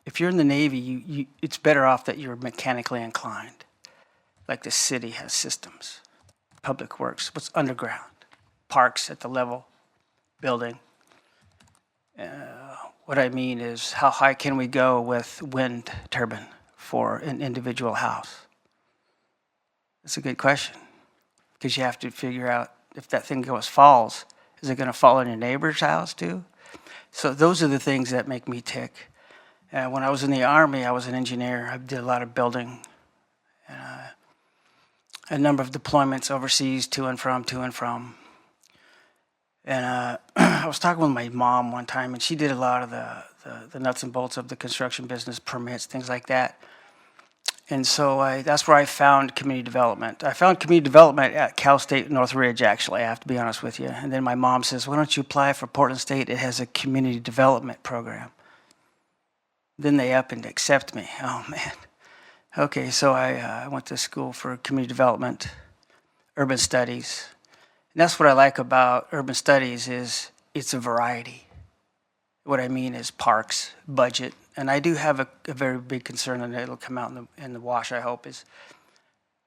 If you're in the Navy, it's better off that you're mechanically inclined. Like the city has systems, public works, what's underground, parks at the level, building. What I mean is, how high can we go with wind turbine for an individual house? That's a good question, because you have to figure out if that thing falls, is it going to fall in your neighbor's house too? So those are the things that make me tick. When I was in the Army, I was an engineer. I did a lot of building, a number of deployments overseas, to and from. And I was talking with my mom one time, and she did a lot of the nuts and bolts of the construction business, permits, things like that. And so that's where I found community development. I found community development at Cal State Northridge, actually, I have to be honest with you. And then my mom says, why don't you apply for Portland State? It has a community development program. Then they up and accept me. Oh, man. Okay, so I went to school for community development, urban studies. And that's what I like about urban studies is it's a variety. What I mean is parks, budget, and I do have a very big concern, and it'll come out in the wash, I hope, is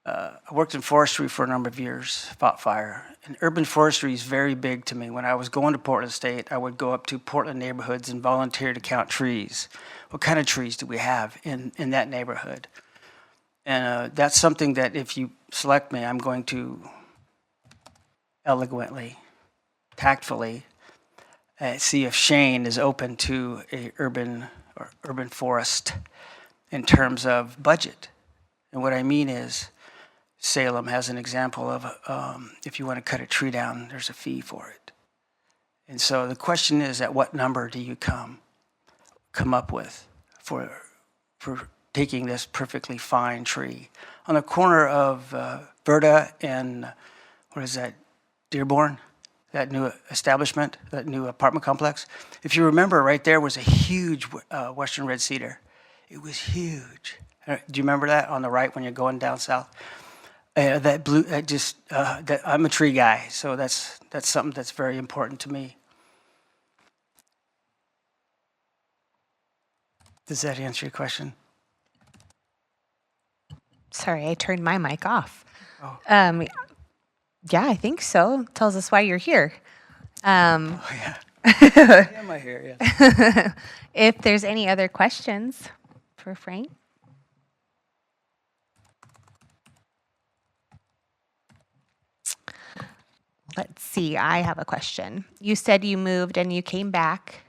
I worked in forestry for a number of years, fought fire, and urban forestry is very big to me. When I was going to Portland State, I would go up to Portland neighborhoods and volunteer to count trees. What kind of trees do we have in that neighborhood? And that's something that if you select me, I'm going to eloquently, tactfully, see if Shane is open to a urban forest in terms of budget. And what I mean is, Salem has an example of if you want to cut a tree down, there's a fee for it. And so the question is, at what number do you come up with for taking this perfectly fine tree? On the corner of Verda and, what is that, Dearborn? That new establishment, that new apartment complex. If you remember, right there was a huge Western red cedar. It was huge. Do you remember that on the right when you're going down south? That blue, that I'm a tree guy, so that's something that's very important to me. Does that answer your question? Sorry, I turned my mic off. Oh. Yeah, I think so. Tells us why you're here. Oh, yeah. Why am I here? Yeah. If there's any other questions for Frank? Let's see, I have a question. You said you moved and you came back.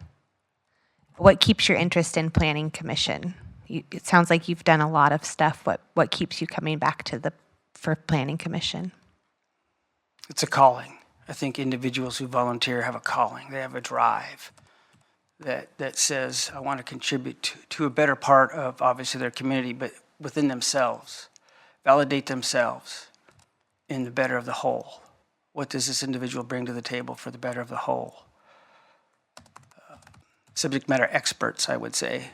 What keeps your interest in Planning Commission? It sounds like you've done a lot of stuff. What keeps you coming back for Planning Commission? It's a calling. I think individuals who volunteer have a calling. They have a drive that says, I want to contribute to a better part of, obviously, their community, but within themselves. Validate themselves in the better of the whole. What does this individual bring to the table for the better of the whole? Subject matter experts, I would say.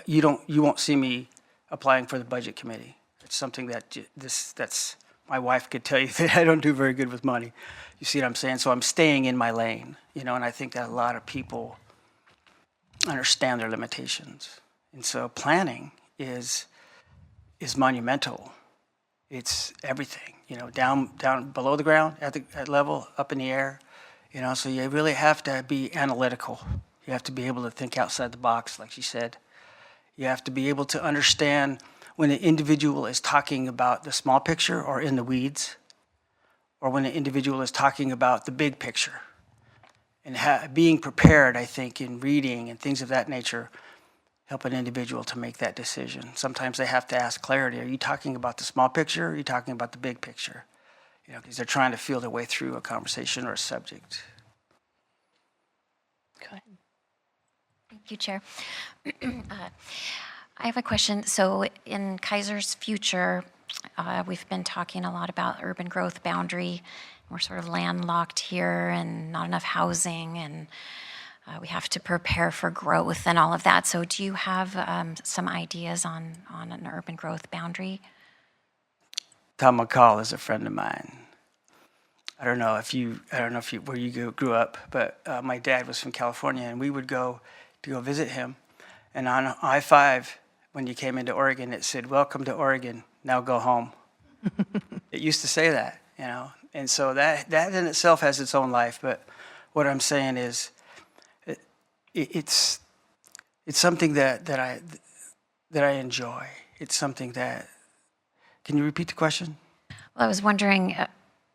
You won't see me applying for the budget committee. It's something that's my wife could tell you that I don't do very good with money. You see what I'm saying? So I'm staying in my lane, and I think that a lot of people understand their limitations. And so planning is monumental. It's everything, down below the ground, at level, up in the air, so you really have to be analytical. You have to be able to think outside the box, like she said. You have to be able to understand when an individual is talking about the small picture or in the weeds, or when an individual is talking about the big picture. And being prepared, I think, in reading and things of that nature, help an individual to make that decision. Sometimes they have to ask clarity. Are you talking about the small picture, or are you talking about the big picture? Because they're trying to feel their way through a conversation or a subject. Go ahead. Thank you, Chair. I have a question. So in Kaiser's future, We've been talking a lot about urban growth boundary. We're sort of landlocked here and not enough housing, and we have to prepare for growth and all of that. So do you have some ideas on an urban growth boundary? Tom McCall is a friend of mine. I don't know where you grew up, but my dad was from California, and we would go visit him. And on I-5, when you came into Oregon, it said, "Welcome to Oregon. Now go home." It used to say that, you know. And so that in itself has its own life. But what I'm saying is, it's something that I enjoy. It's something that. Can you repeat the question? Well, I was wondering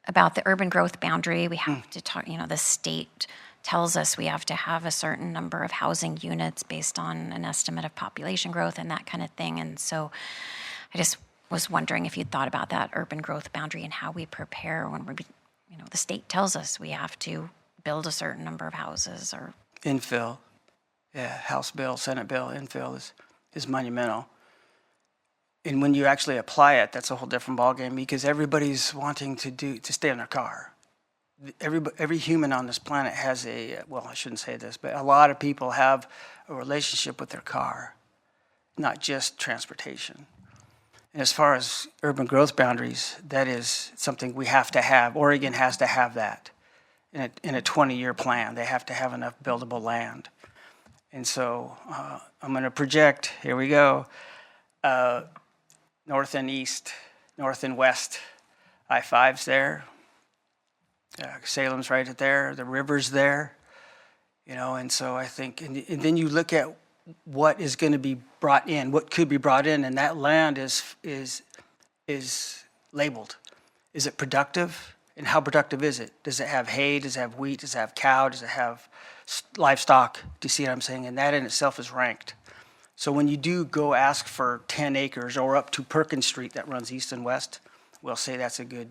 about the urban growth boundary. We have to talk, the state tells us we have to have a certain number of housing units based on an estimate of population growth and that kind of thing. And so I just was wondering if you'd thought about that urban growth boundary and how we prepare when the state tells us we have to build a certain number of houses or. Infill. Yeah, House bill, Senate bill, infill is monumental. And when you actually apply it, that's a whole different ballgame because everybody's wanting to stay in their car. Every human on this planet has I shouldn't say this, but a lot of people have a relationship with their car, not just transportation. And as far as urban growth boundaries, that is something we have to have. Oregon has to have that in a 20-year plan. They have to have enough buildable land. And so I'm going to project, here we go, north and east, north and west. I-5's there. Salem's right there. The river's there. And so I think, and then you look at what is going to be brought in, what could be brought in, and that land is labeled. Is it productive? And how productive is it? Does it have hay? Does it have wheat? Does it have cow? Does it have livestock? Do you see what I'm saying? And that in itself is ranked. So when you do go ask for 10 acres or up to Perkins Street that runs east and west, we'll say that's a good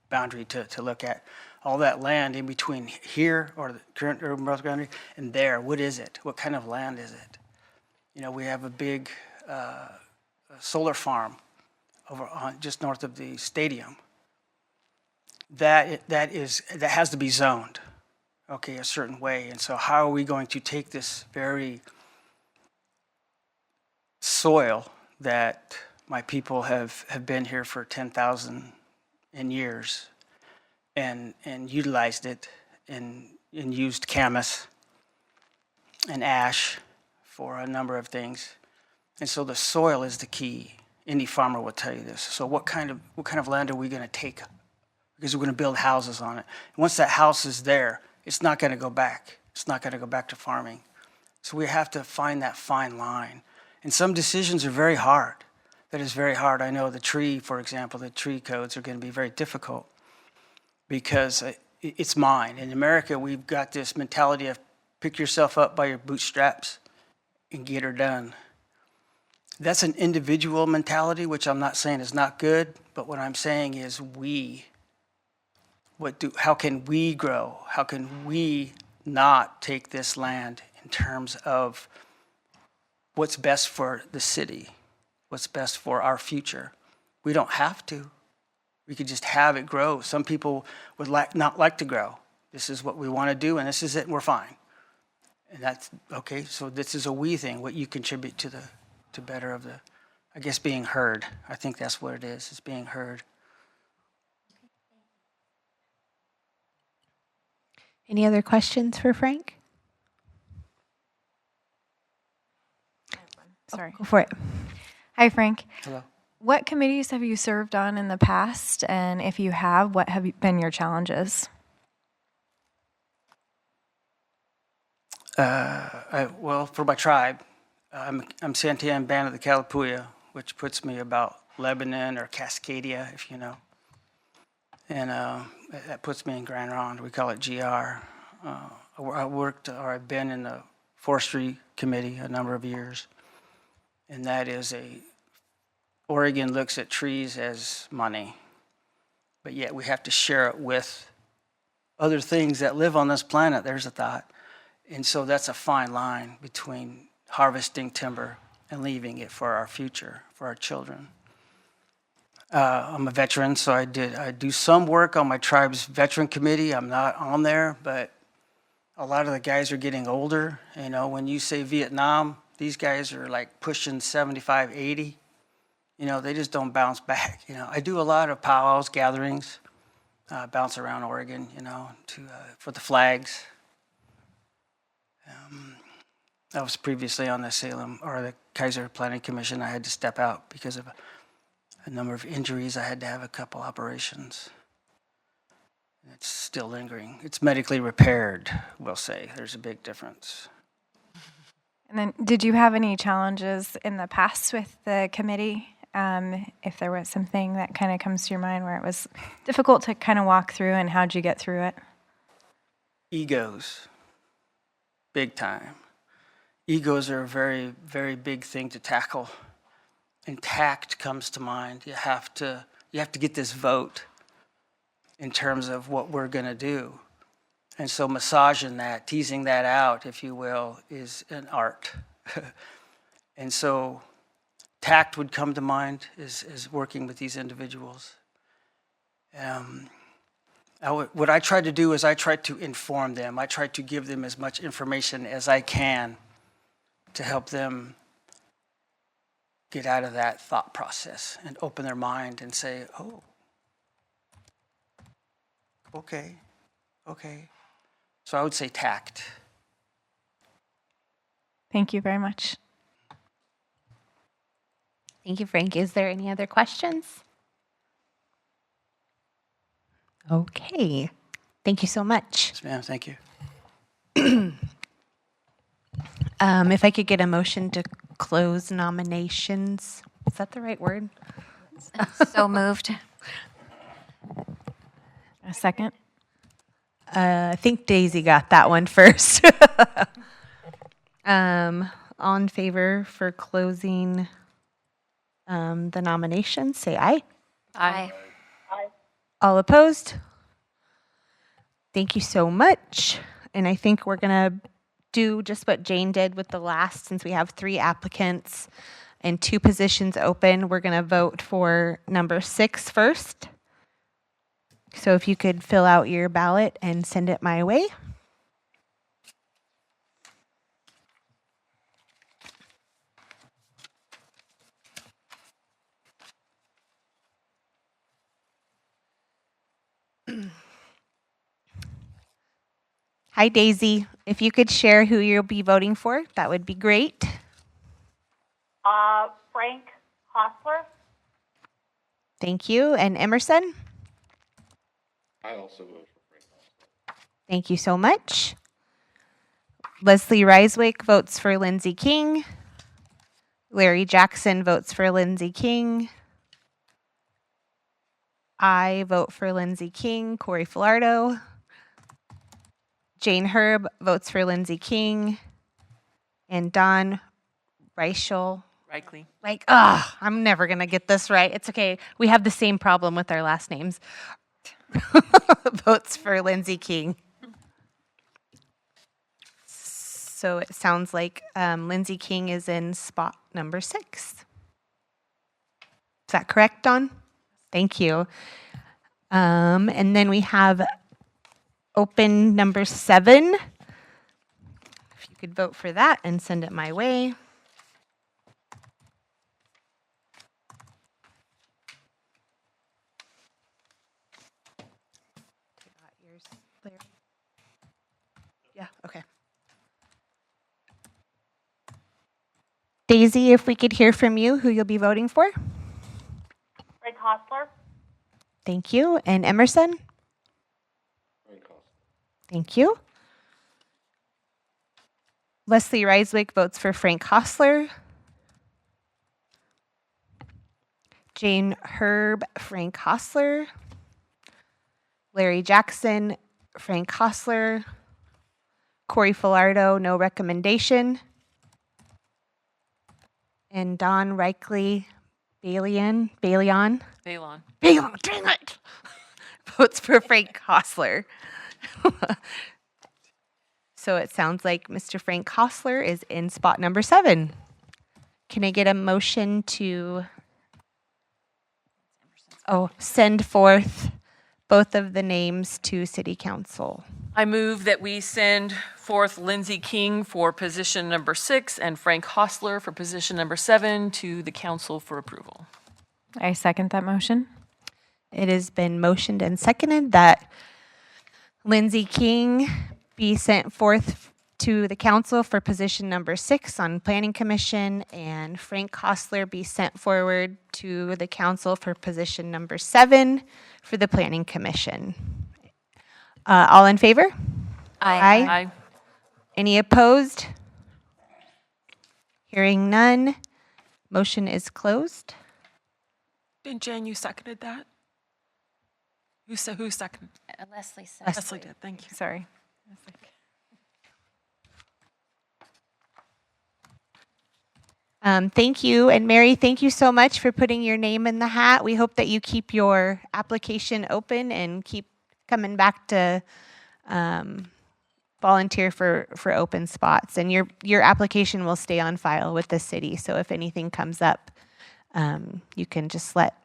boundary to look at. All that land in between here or the current urban growth boundary and there, what is it? What kind of land is it? We have a big solar farm over just north of the stadium. That has to be zoned, a certain way. And so how are we going to take this very soil that my people have been here for 10,000 years and utilized it and used camas and ash for a number of things. And so the soil is the key. Any farmer will tell you this. So what kind of land are we going to take? Because we're going to build houses on it. And once that house is there, it's not going to go back. It's not going to go back to farming. So we have to find that fine line. And some decisions are very hard. That is very hard. I know the tree, for example, the tree codes are going to be very difficult because it's mine. In America, we've got this mentality of pick yourself up by your bootstraps and get her done. That's an individual mentality, which I'm not saying is not good, but what I'm saying is how can we grow? How can we not take this land in terms of what's best for the city, what's best for our future? We don't have to. We could just have it grow. Some people would not like to grow. This is what we want to do, and this is it, and we're fine. And that's okay. So this is a we thing. What you contribute to better of the, being heard. I think that's what it is. It's being heard. Any other questions for Frank? Sorry. Go for it. Hi, Frank. Hello. What committees have you served on in the past? And if you have, what have been your challenges? For my tribe, I'm Santiam Band of the Kalapuya, which puts me about Lebanon or Cascadia, if you know. And that puts me in Grand Ronde. We call it GR. I've been in the forestry committee a number of years. And that is Oregon looks at trees as money, but yet we have to share it with other things that live on this planet. There's a thought. And so that's a fine line between harvesting timber and leaving it for our future, for our children. I'm a veteran, so I do some work on my tribe's veteran committee. I'm not on there, but a lot of the guys are getting older. You know, when you say Vietnam, these guys are like pushing 75, 80. You know, they just don't bounce back. You know, I do a lot of powwows, gatherings, bounce around Oregon, you know, for the flags. I was previously on the Salem or the Kaiser Planning Commission. I had to step out because of a number of injuries. I had to have a couple operations. It's still lingering. It's medically repaired, we'll say. There's a big difference. And then, did you have any challenges in the past with the committee? If there was something that kind of comes to your mind where it was difficult to kind of walk through, and how'd you get through it? Egos, big time. Egos are a very, very big thing to tackle. And tact comes to mind. You have to get this vote in terms of what we're going to do. And so massaging that, teasing that out, if you will, is an art. And so tact would come to mind is working with these individuals. What I try to do is I try to inform them. I try to give them as much information as I can to help them get out of that thought process and open their mind and say, oh, okay. So I would say tact. Thank you very much. Thank you, Frank. Is there any other questions? Okay. Thank you so much. Yes, ma'am. Thank you. If I could get a motion to close nominations. Is that the right word? So moved. A second? I think Daisy got that one first. All in favor for closing the nominations, say aye. Aye. All opposed? Thank you so much. And I think we're going to do just what Jane did with the last, since we have 3 applicants and 2 positions open. We're going to vote for number 6 first. So if you could fill out your ballot and send it my way. Hi, Daisy. If you could share who you'll be voting for, that would be great. Frank Hostler. Thank you. And Emerson? I also vote for Frank Hostler. Thank you so much. Leslie Reiswick votes for Lindsay King. Larry Jackson votes for Lindsay King. I vote for Lindsay King. Corey Filardo. Jane Herb votes for Lindsay King. And Don Reichel. Reichley. I'm never going to get this right. It's okay. We have the same problem with our last names. Votes for Lindsay King. So it sounds like Lindsay King is in spot number 6. Is that correct, Dawn? Thank you. And then we have open number 7. If you could vote for that and send it my way. Yeah, okay. Daisy, if we could hear from you, who you'll be voting for. Frank Hostler. Thank you. And Emerson? Frank Hostler. Thank you. Leslie Reiswick votes for Frank Hostler. Jane Herb, Frank Hostler. Larry Jackson, Frank Hostler. Corey Filardo, no recommendation. And Don Reichley Balion, Balon. dang it, votes for Frank Hostler. So it sounds like Mr. Frank Hostler is in spot number 7. Can I get a motion to send forth both of the names to City Council. I move that we send forth Lindsay King for position number 6 and Frank Hostler for position number 7 to the council for approval. I second that motion. It has been motioned and seconded that Lindsay King be sent forth to the council for position number 6 on Planning Commission, and Frank Hostler be sent forward to the council for position number 7 for the Planning Commission. All in favor? Aye. Aye. Any opposed? Hearing none, motion is closed. And Jen, you seconded that? Who seconded? Leslie said. Leslie did, thank you. Sorry. Thank you. And Mary, thank you so much for putting your name in the hat. We hope that you keep your application open and keep coming back to volunteer for open spots. And your application will stay on file with the city. So if anything comes up, you can just let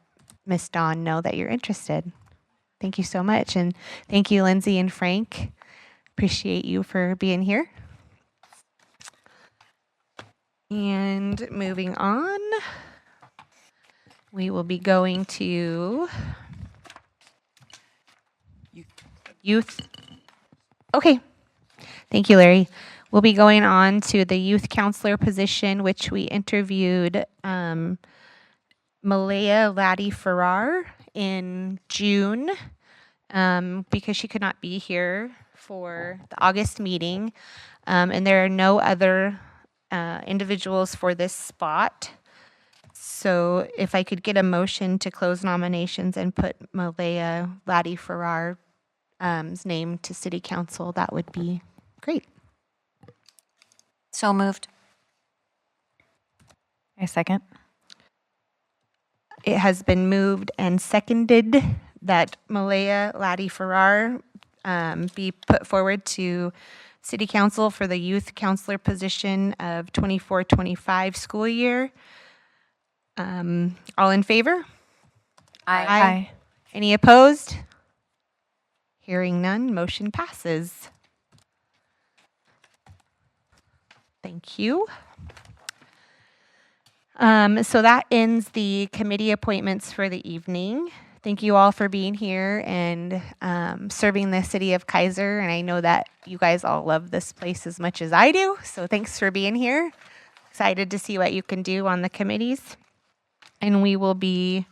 Miss Dawn know that you're interested. Thank you so much. And thank you, Lindsay and Frank. Appreciate you for being here. And moving on, we will be going to youth. Okay. Thank you, Larry. We'll be going on to the youth counselor position, which we interviewed Malaya Laddie-Farrar in June because she could not be here for the August meeting. And there are no other individuals for this spot. So if I could get a motion to close nominations and put Malaya Laddie-Farrar's name to City Council, that would be great. So moved. I second. It has been moved and seconded that Malaya Laddie-Farrar be put forward to City Council for the youth counselor position of 24-25 school year. All in favor? Aye. Any opposed? Hearing none, motion passes. Thank you. So that ends the committee appointments for the evening. Thank you all for being here and serving the city of Kaiser. And I know that you guys all love this place as much as I do. So thanks for being here. Excited to see what you can do on the committees. And we will be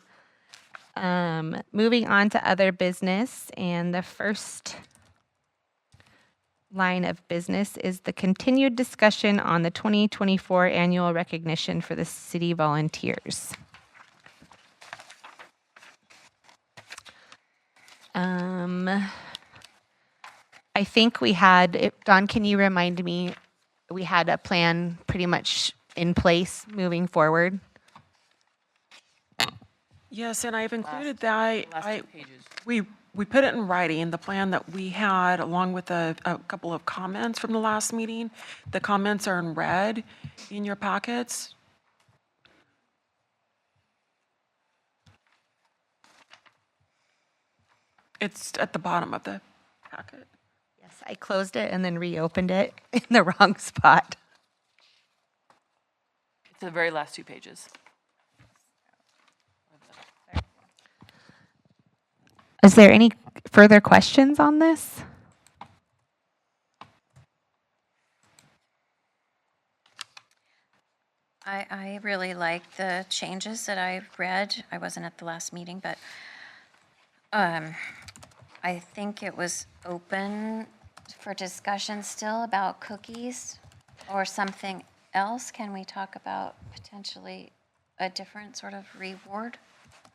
moving on to other business. And the first line of business is the continued discussion on the 2024 annual recognition for the city volunteers. I think we had, Dawn, can you remind me, we had a plan pretty much in place moving forward? Yes, and I've included that. We put it in writing, the plan that we had, along with a couple of comments from the last meeting. The comments are in red in your packets. It's at the bottom of the packet. Yes, I closed it and then reopened it in the wrong spot. It's the very last 2 pages. Is there any further questions on this? I really like the changes that I've read. I wasn't at the last meeting, but I think it was open for discussion still about cookies or something else. Can we talk about potentially a different sort of reward?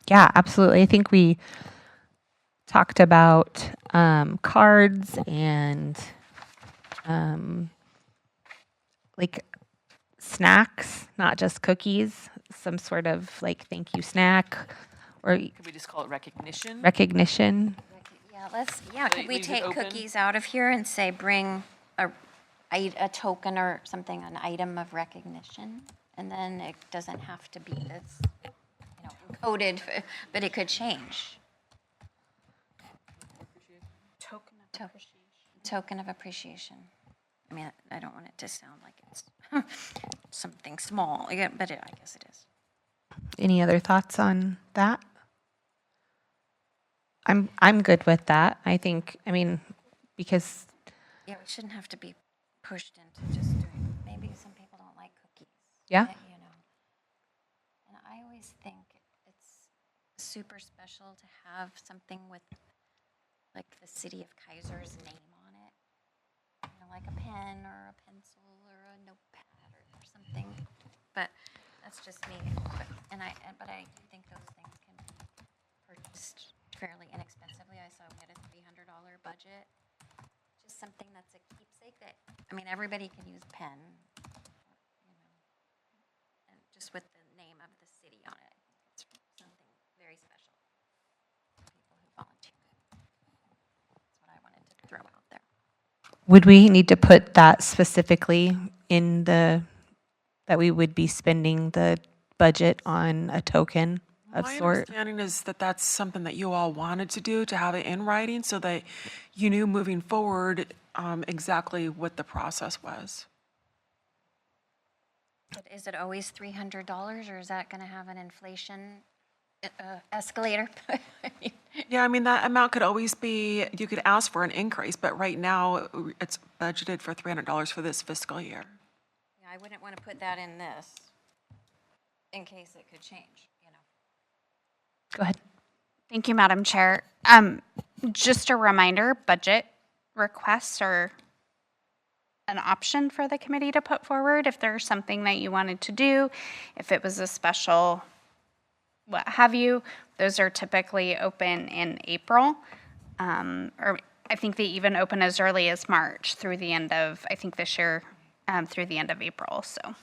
Yeah, absolutely. I think we talked about cards and like snacks, not just cookies, some sort of like thank you snack or Could we just call it recognition? recognition. Could we take cookies out of here and say bring a token or something, an item of recognition? And then it doesn't have to be this, encoded, but it could change. Token of appreciation. I mean, I don't want it to sound like it's something small, yeah, but I guess it is. Any other thoughts on that? I'm good with that. I think, I mean, because Yeah, we shouldn't have to be pushed into just doing, maybe some people don't like cookies. Yeah. You know. And I always think it's super special to have something with like the city of Kaiser's name on it. You know, like a pen or a pencil or a notepad or something. But that's just me. But I think those things can be purchased fairly inexpensively. I saw we had a $300 budget. Just something that's a keepsake that, I mean, everybody can use a pen, you know, and just with the name of the city on it. It's something very special for people who volunteer. That's what I wanted to throw out there. would we need to put that specifically in that we would be spending the budget on a token of My sort? understanding is that that's something that you all wanted to do, to have it in writing, so that you knew moving forward exactly what the process was. But is it always $300, or is that going to have an inflation escalator? Yeah, I mean, that amount could always be, you could ask for an increase, but right now, it's budgeted for $300 for this fiscal year. Yeah, I wouldn't want to put that in this in case it could change, you know. Go ahead. Thank you, Madam Chair. Just a reminder, budget requests are an option for the committee to put forward if there's something that you wanted to do, if it was a special what have you. Those are typically open in April, or I think they even open as early as March through the end of, I think this year, through the end of April. So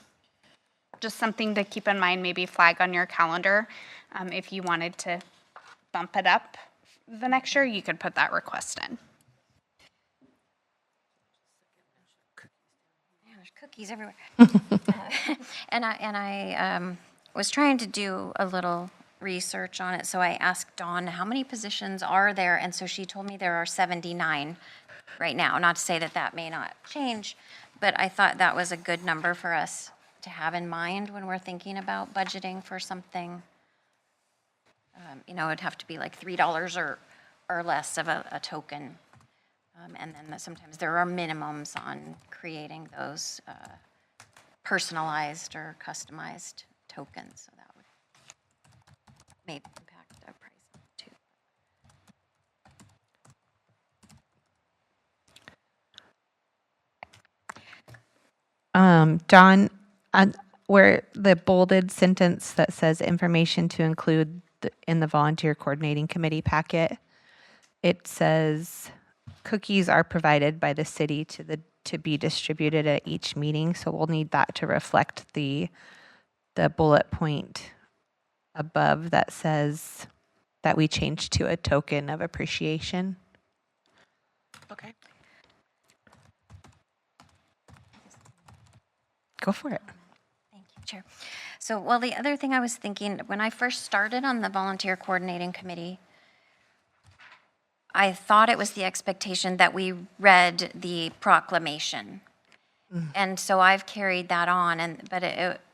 just something to keep in mind, maybe flag on your calendar. If you wanted to bump it up the next year, you could put that request in. Yeah, there's cookies everywhere. And I was trying to do a little research on it, so I asked Dawn, how many positions are there? And so she told me there are 79 right now. Not to say that that may not change, but I thought that was a good number for us to have in mind when we're thinking about budgeting for something. You know, it'd have to be like $3 or less of a token. And then sometimes there are minimums on creating those personalized or customized tokens. So that would maybe impact the price too. John, where the bolded sentence that says information to include in the volunteer coordinating committee packet, it says cookies are provided by the city to be distributed at each meeting. So we'll need that to reflect the bullet point above that says that we changed to a token of appreciation. Okay. Go for it. Thank you, Chair. So, well, the other thing I was thinking, when I first started on the volunteer coordinating committee, I thought it was the expectation that we read the proclamation. And so I've carried that on, but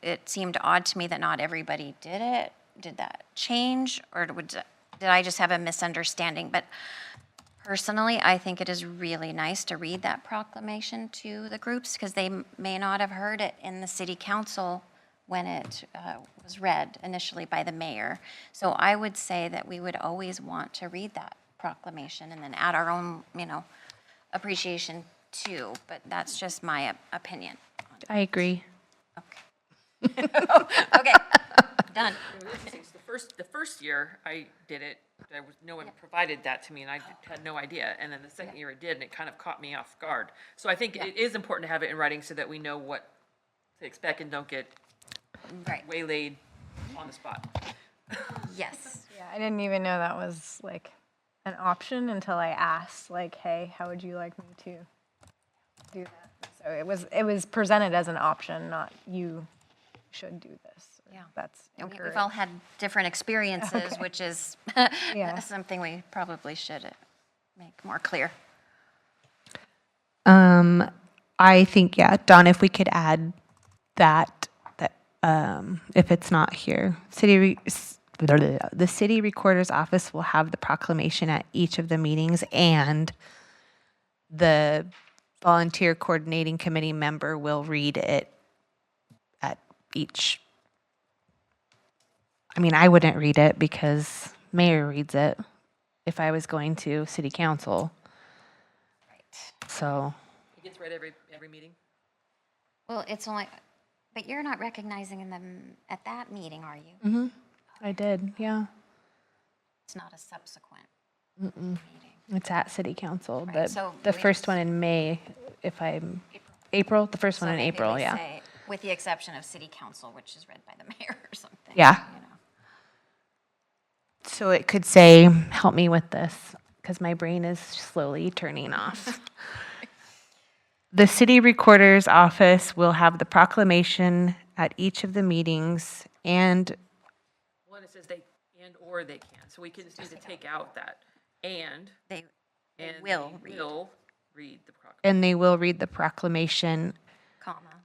it seemed odd to me that not everybody did it. Did that change, or did I just have a misunderstanding? But personally, I think it is really nice to read that proclamation to the groups, because they may not have heard it in the city council when it was read initially by the mayor. So I would say that we would always want to read that proclamation and then add our own, appreciation too. But that's just my opinion. I agree. Okay, done. The first year I did it, no one provided that to me, and I had no idea. And then the second year it did, and it kind of caught me off guard. So I think it is important to have it in writing so that we know what to expect and don't get waylaid on the spot. Yes. Yeah, I didn't even know that was like an option until I asked, like, hey, how would you like me to do that? So it was presented as an option, not you should do this. Yeah. That's We've all had different experiences, which is Yeah. something we probably should make more clear. I think, yeah, Don, if we could add that if it's not here, the city recorder's office will have the proclamation at each of the meetings, and the volunteer coordinating committee member will read it at each. I mean, I wouldn't read it because mayor reads it if I was going to city council. So. It gets read every meeting? Well, it's only, but you're not recognizing them at that meeting, are you? Mm-hmm. I did, yeah. It's not a subsequent Mm-mm. meeting. It's at city council, Right, but so the we first just- one in May, April, the first So one in maybe April, we yeah. say, with the exception of city council, which is read by the mayor or something. Yeah. You know. So it could say, help me with this, because my brain is slowly turning off. The city recorder's office will have the proclamation at each of the meetings, and One, it says they, or they can, so we can just need to take out that, and. They and will they read. will read the proclamation. and they will read the proclamation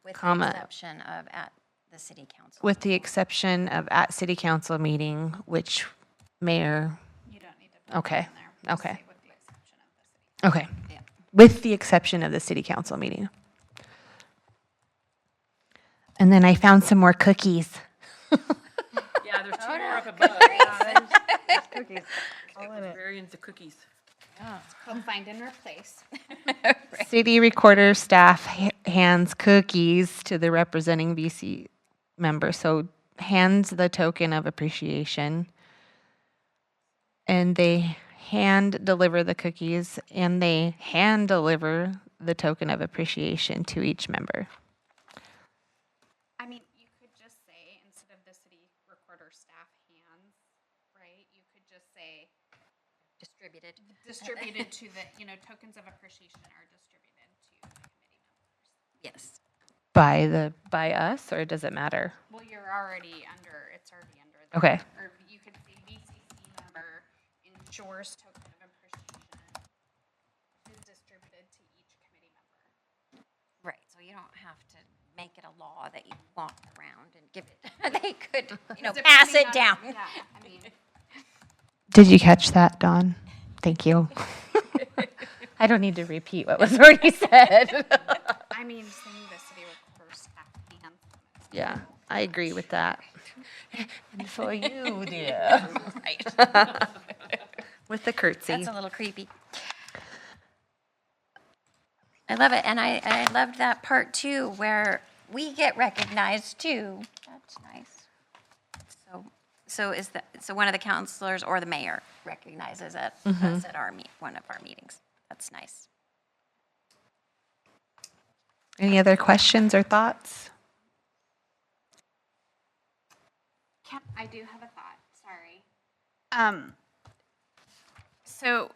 With Comma. the exception of at the city council. with the exception of at city council meeting, which mayor. You don't need to put Okay, it in there. Just okay. say with the exception of the city. Okay. With the exception of the city council meeting. And then I found some more cookies. Yeah, there's two more up above. Cookies. Variants of cookies. Called find and replace. City recorder staff hands cookies to the representing BC member. So hands the token of appreciation. And they hand deliver the cookies, and they hand deliver the token of appreciation to each member. I mean, you could just say, instead of the city recorder staff hands, right, you could just say distributed to the, tokens of appreciation are distributed to the committee members. Yes. By us, or does it matter? Well, it's already under the. Okay. Or you could say VCC member ensures token of appreciation is distributed to each committee member. Right, so you don't have to make it a law that you walk around and give it. They could, pass it down. Yeah, I mean. Did you catch that, Dawn? Thank you. I don't need to repeat what was already said. I mean, saying the city recorder staff hands. Yeah, I agree with that. And for you, dear. Right. With the curtsy. That's a little creepy. I love it, and I loved that part too, where we get recognized too. That's nice. So one of the counselors or the mayor recognizes us at one of our meetings. That's nice. Any other questions or thoughts? I do have a thought, sorry. So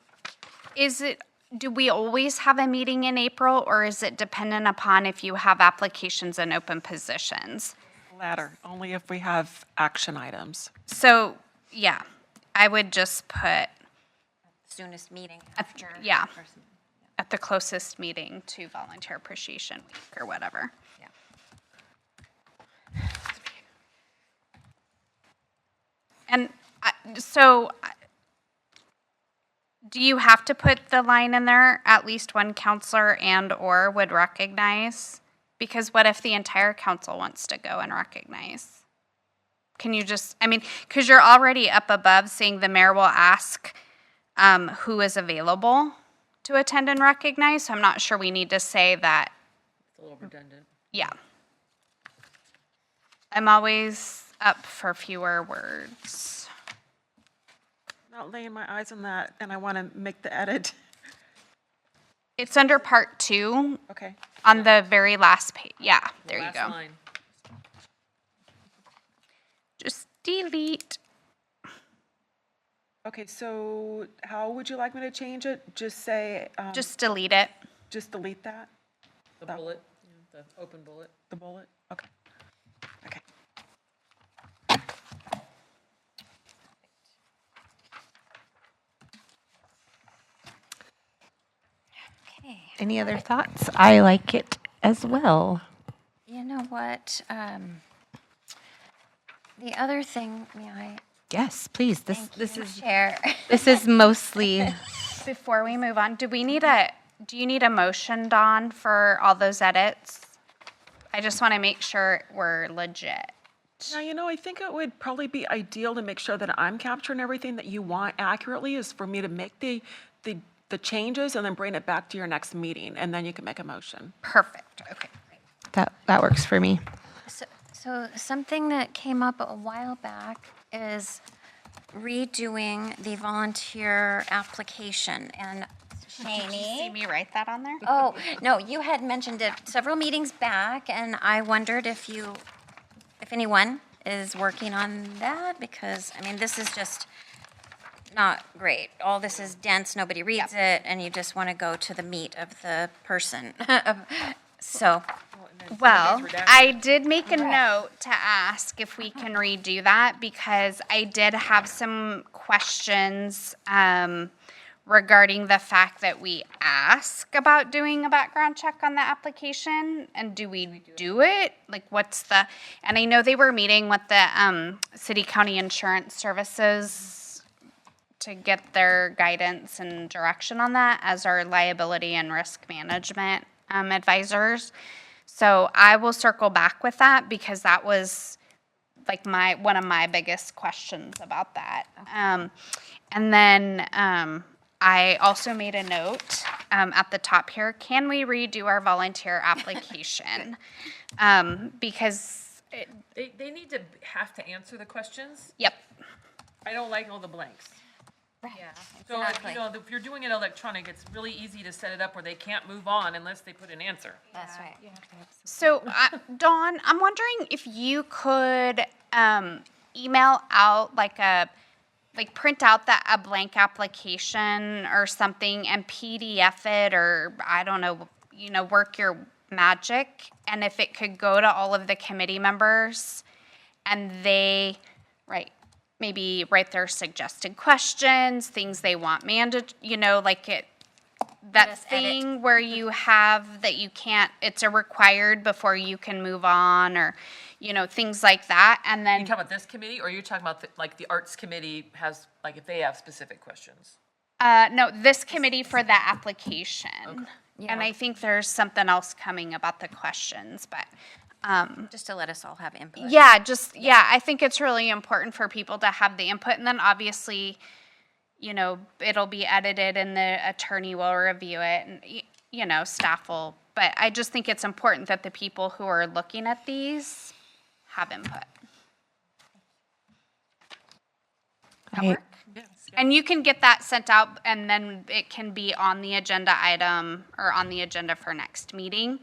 do we always have a meeting in April, or is it dependent upon if you have applications and open positions? Latter, only if we have action items. So, yeah, I would just put, Soonest meeting after. yeah, at the closest meeting to Volunteer Appreciation Week or whatever. Yeah. And do you have to put the line in there, at least one counselor and/or would recognize? Because what if the entire council wants to go and recognize? Can you just, because you're already up above saying the mayor will ask who is available to attend and recognize, so I'm not sure we need to say that. It's a little redundant. Yeah. I'm always up for fewer words. Not laying my eyes on that, and I want to make the edit. It's under part 2. Okay. On the very last page. Yeah, there you Last go. line. Just delete. Okay, so how would you like me to change it? Just say. Just delete it. Just delete that? The bullet, the open bullet. The bullet? Okay. Okay. Okay. Any other thoughts? I like it as well. You know what? The other thing, may I? Yes, please. Thank you, Chair. This is mostly. Before we move on, do you need a motion, Dawn, for all those edits? I just want to make sure we're legit. Yeah, I think it would probably be ideal to make sure that I'm capturing everything that you want accurately is for me to make the changes and then bring it back to your next meeting, and then you can make a motion. Perfect. Okay. That works for me. So something that came up a while back is redoing the volunteer application. And Did you see Shaney, me write that on there? oh, no, you had mentioned it several meetings back, and I wondered if anyone is working on that, because, I mean, this is just not great. All this is dense, nobody reads it, and you just want to go to the meat of the person. So, Well, I did make a note to ask if we can redo that because I did have some questions regarding the fact that we ask about doing a background check on the application, and do we do it? Like, and I know they were meeting with the city county insurance services to get their guidance and direction on that as our liability and risk management advisors. So I will circle back with that because that was like one of my biggest questions about that. And then I also made a note at the top here, can we redo our volunteer application? Because They need to have to answer the questions. Yep. I don't like all the blanks. Right. Yeah. So, if you're doing it electronic, it's really easy to set it up where they can't move on unless they put an answer. That's right. So, Dawn, I'm wondering if you could email out print out a blank application or something and PDF it, or I don't know, work your magic, and if it could go to all of the committee members and they, maybe write their suggested questions, things they want that thing where you have that you can't, it's a required before you can move on, or, things like that. And then. You talking about this committee, or are you talking about the arts committee has, if they have specific questions? No, this committee for the application. Okay. And I think there's something else coming about the questions, but. Just to let us all have input. I think it's really important for people to have the input, and then obviously, it'll be edited and the attorney will review it, and, staff will, but I just think it's important that the people who are looking at these have input. And you can get that sent out, and then it can be on the agenda item or on the agenda for next meeting,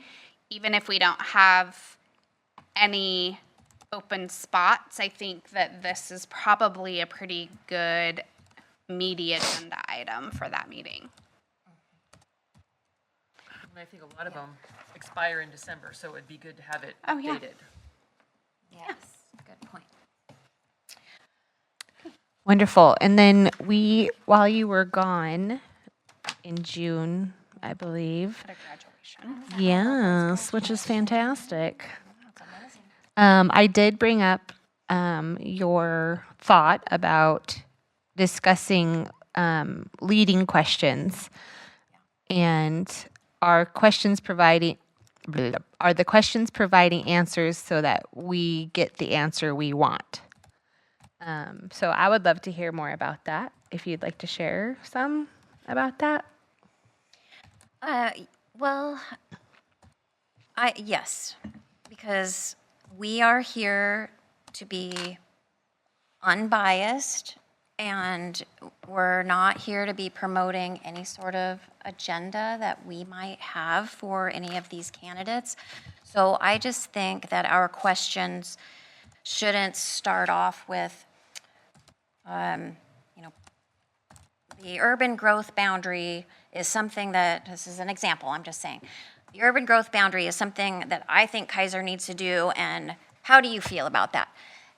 even if we don't have any open spots. I think that this is probably a pretty good meaty agenda item for that meeting. And I think a lot of them expire in December, so it'd be good to have it Oh, yeah. updated. Yes, good point. Wonderful. And then while you were gone in June, I believe. At a graduation. Yes, which is fantastic. I did bring up your thought about discussing leading questions, and are the questions providing answers so that we get the answer we want? So I would love to hear more about that. If you'd like to share some about that. Yes, because we are here to be unbiased, and we're not here to be promoting any sort of agenda that we might have for any of these candidates. So I just think that our questions shouldn't start off with, the urban growth boundary is something that, this is an example, I'm just saying, the urban growth boundary is something that I think Kaiser needs to do, and how do you feel about that?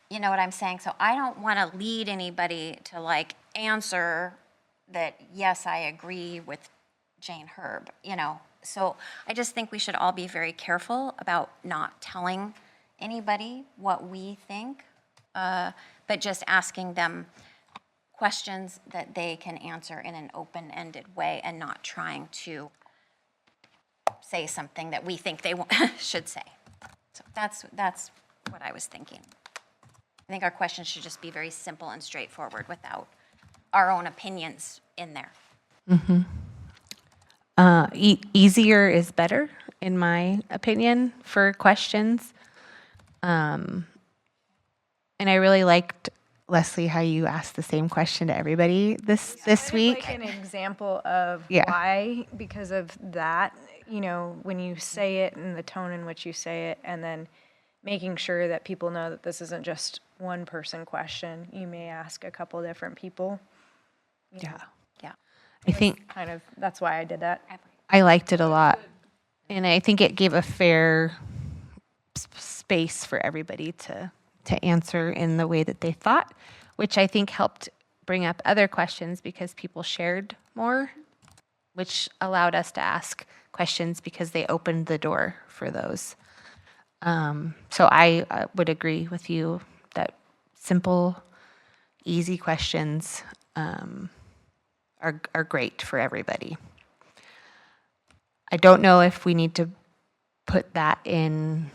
You know what I'm saying? So I don't want to lead anybody to answer that, yes, I agree with Jane Herb, you know. So I just think we should all be very careful about not telling anybody what we think, but just asking them questions that they can answer in an open-ended way and not trying to say something that we think they should say. So that's what I was thinking. I think our questions should just be very simple and straightforward without our own opinions in there. Easier is better, in my opinion, for questions. And I really liked, Leslie, how you asked the same question to everybody this week. Like an example of Yeah. why, because of that, you know, when you say it and the tone in which you say it, and then making sure that people know that this isn't just one person question. You may ask a couple different people. Yeah. Yeah. I think Kind of, that's why I did that. I liked it a lot. And I think it gave a fair space for everybody to answer in the way that they thought, which I think helped bring up other questions because people shared more, which allowed us to ask questions because they opened the door for those. So I would agree with you that simple, easy questions are great for everybody. I don't know if we need to put that in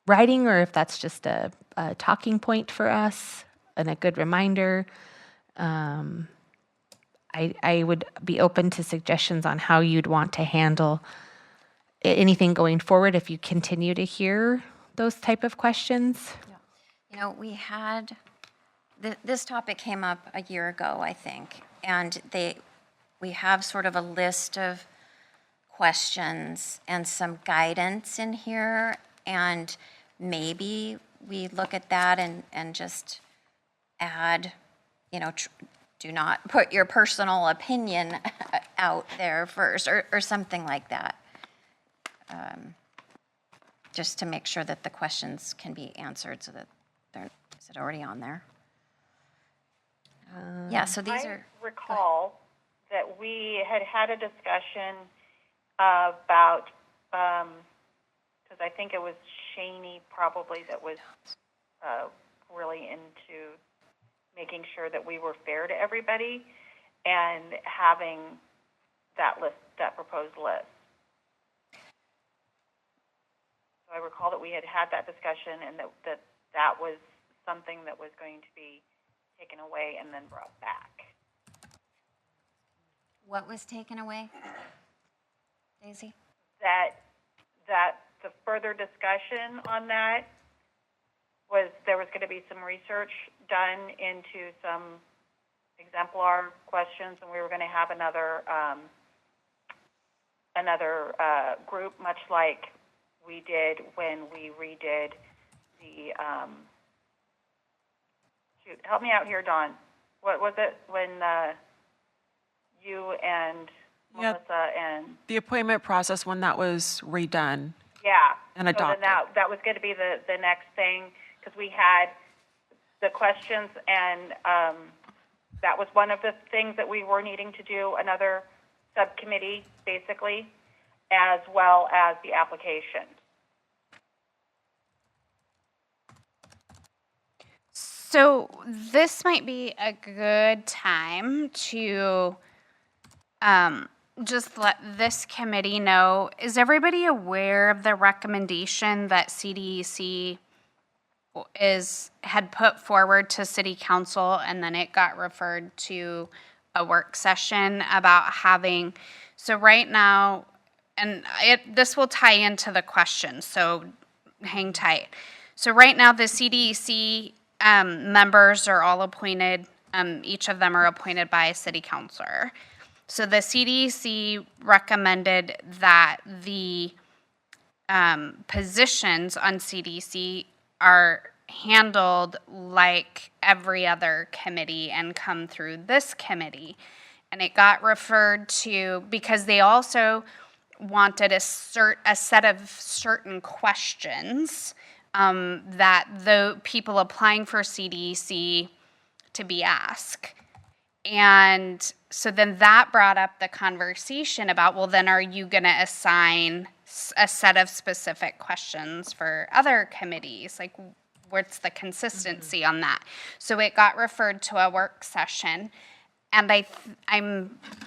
writing or if that's just a talking point for us and a good reminder. I would be open to suggestions on how you'd want to handle anything going forward if you continue to hear those type of questions. You know, we had, this topic came up a year ago, I think, and we have sort of a list of questions and some guidance in here, and maybe we look at that and just add, you know, do not put your personal opinion out there first, or something like that. Just to make sure that the questions can be answered so that is it already on there? Yeah, so these I are. recall that we had a discussion about, because I think it was Shaney probably that was really into making sure that we were fair to everybody and having that list, that proposed list. So I recall that we had that discussion and that was something that was going to be taken away and then brought back. What was taken away, Daisy? That the further discussion on that was there was going to be some research done into some exemplar questions, and we were going to have another group, much like we did when we redid the. Shoot, help me out here, Dawn. What was it when you and Melissa and The appointment process when that was redone. yeah, And so adopted. then that was going to be the next thing because we had the questions and that was one of the things that we were needing to do, another subcommittee basically, as well as the application. So this might be a good time to just let this committee know, is everybody aware of the recommendation that CDEC had put forward to City Council, and then it got referred to a work session about having, so right now, and this will tie into the question, so hang tight. So right now, the CDEC members are all appointed, each of them are appointed by a city councilor. So the CDC recommended that the positions on CDC are handled like every other committee and come through this committee. And it got referred to, because they also wanted a set of certain questions that the people applying for CDC to be asked. And so then that brought up the conversation about, well, then are you going to assign a set of specific questions for other committees? Like, what's the consistency on that? So it got referred to a work session. And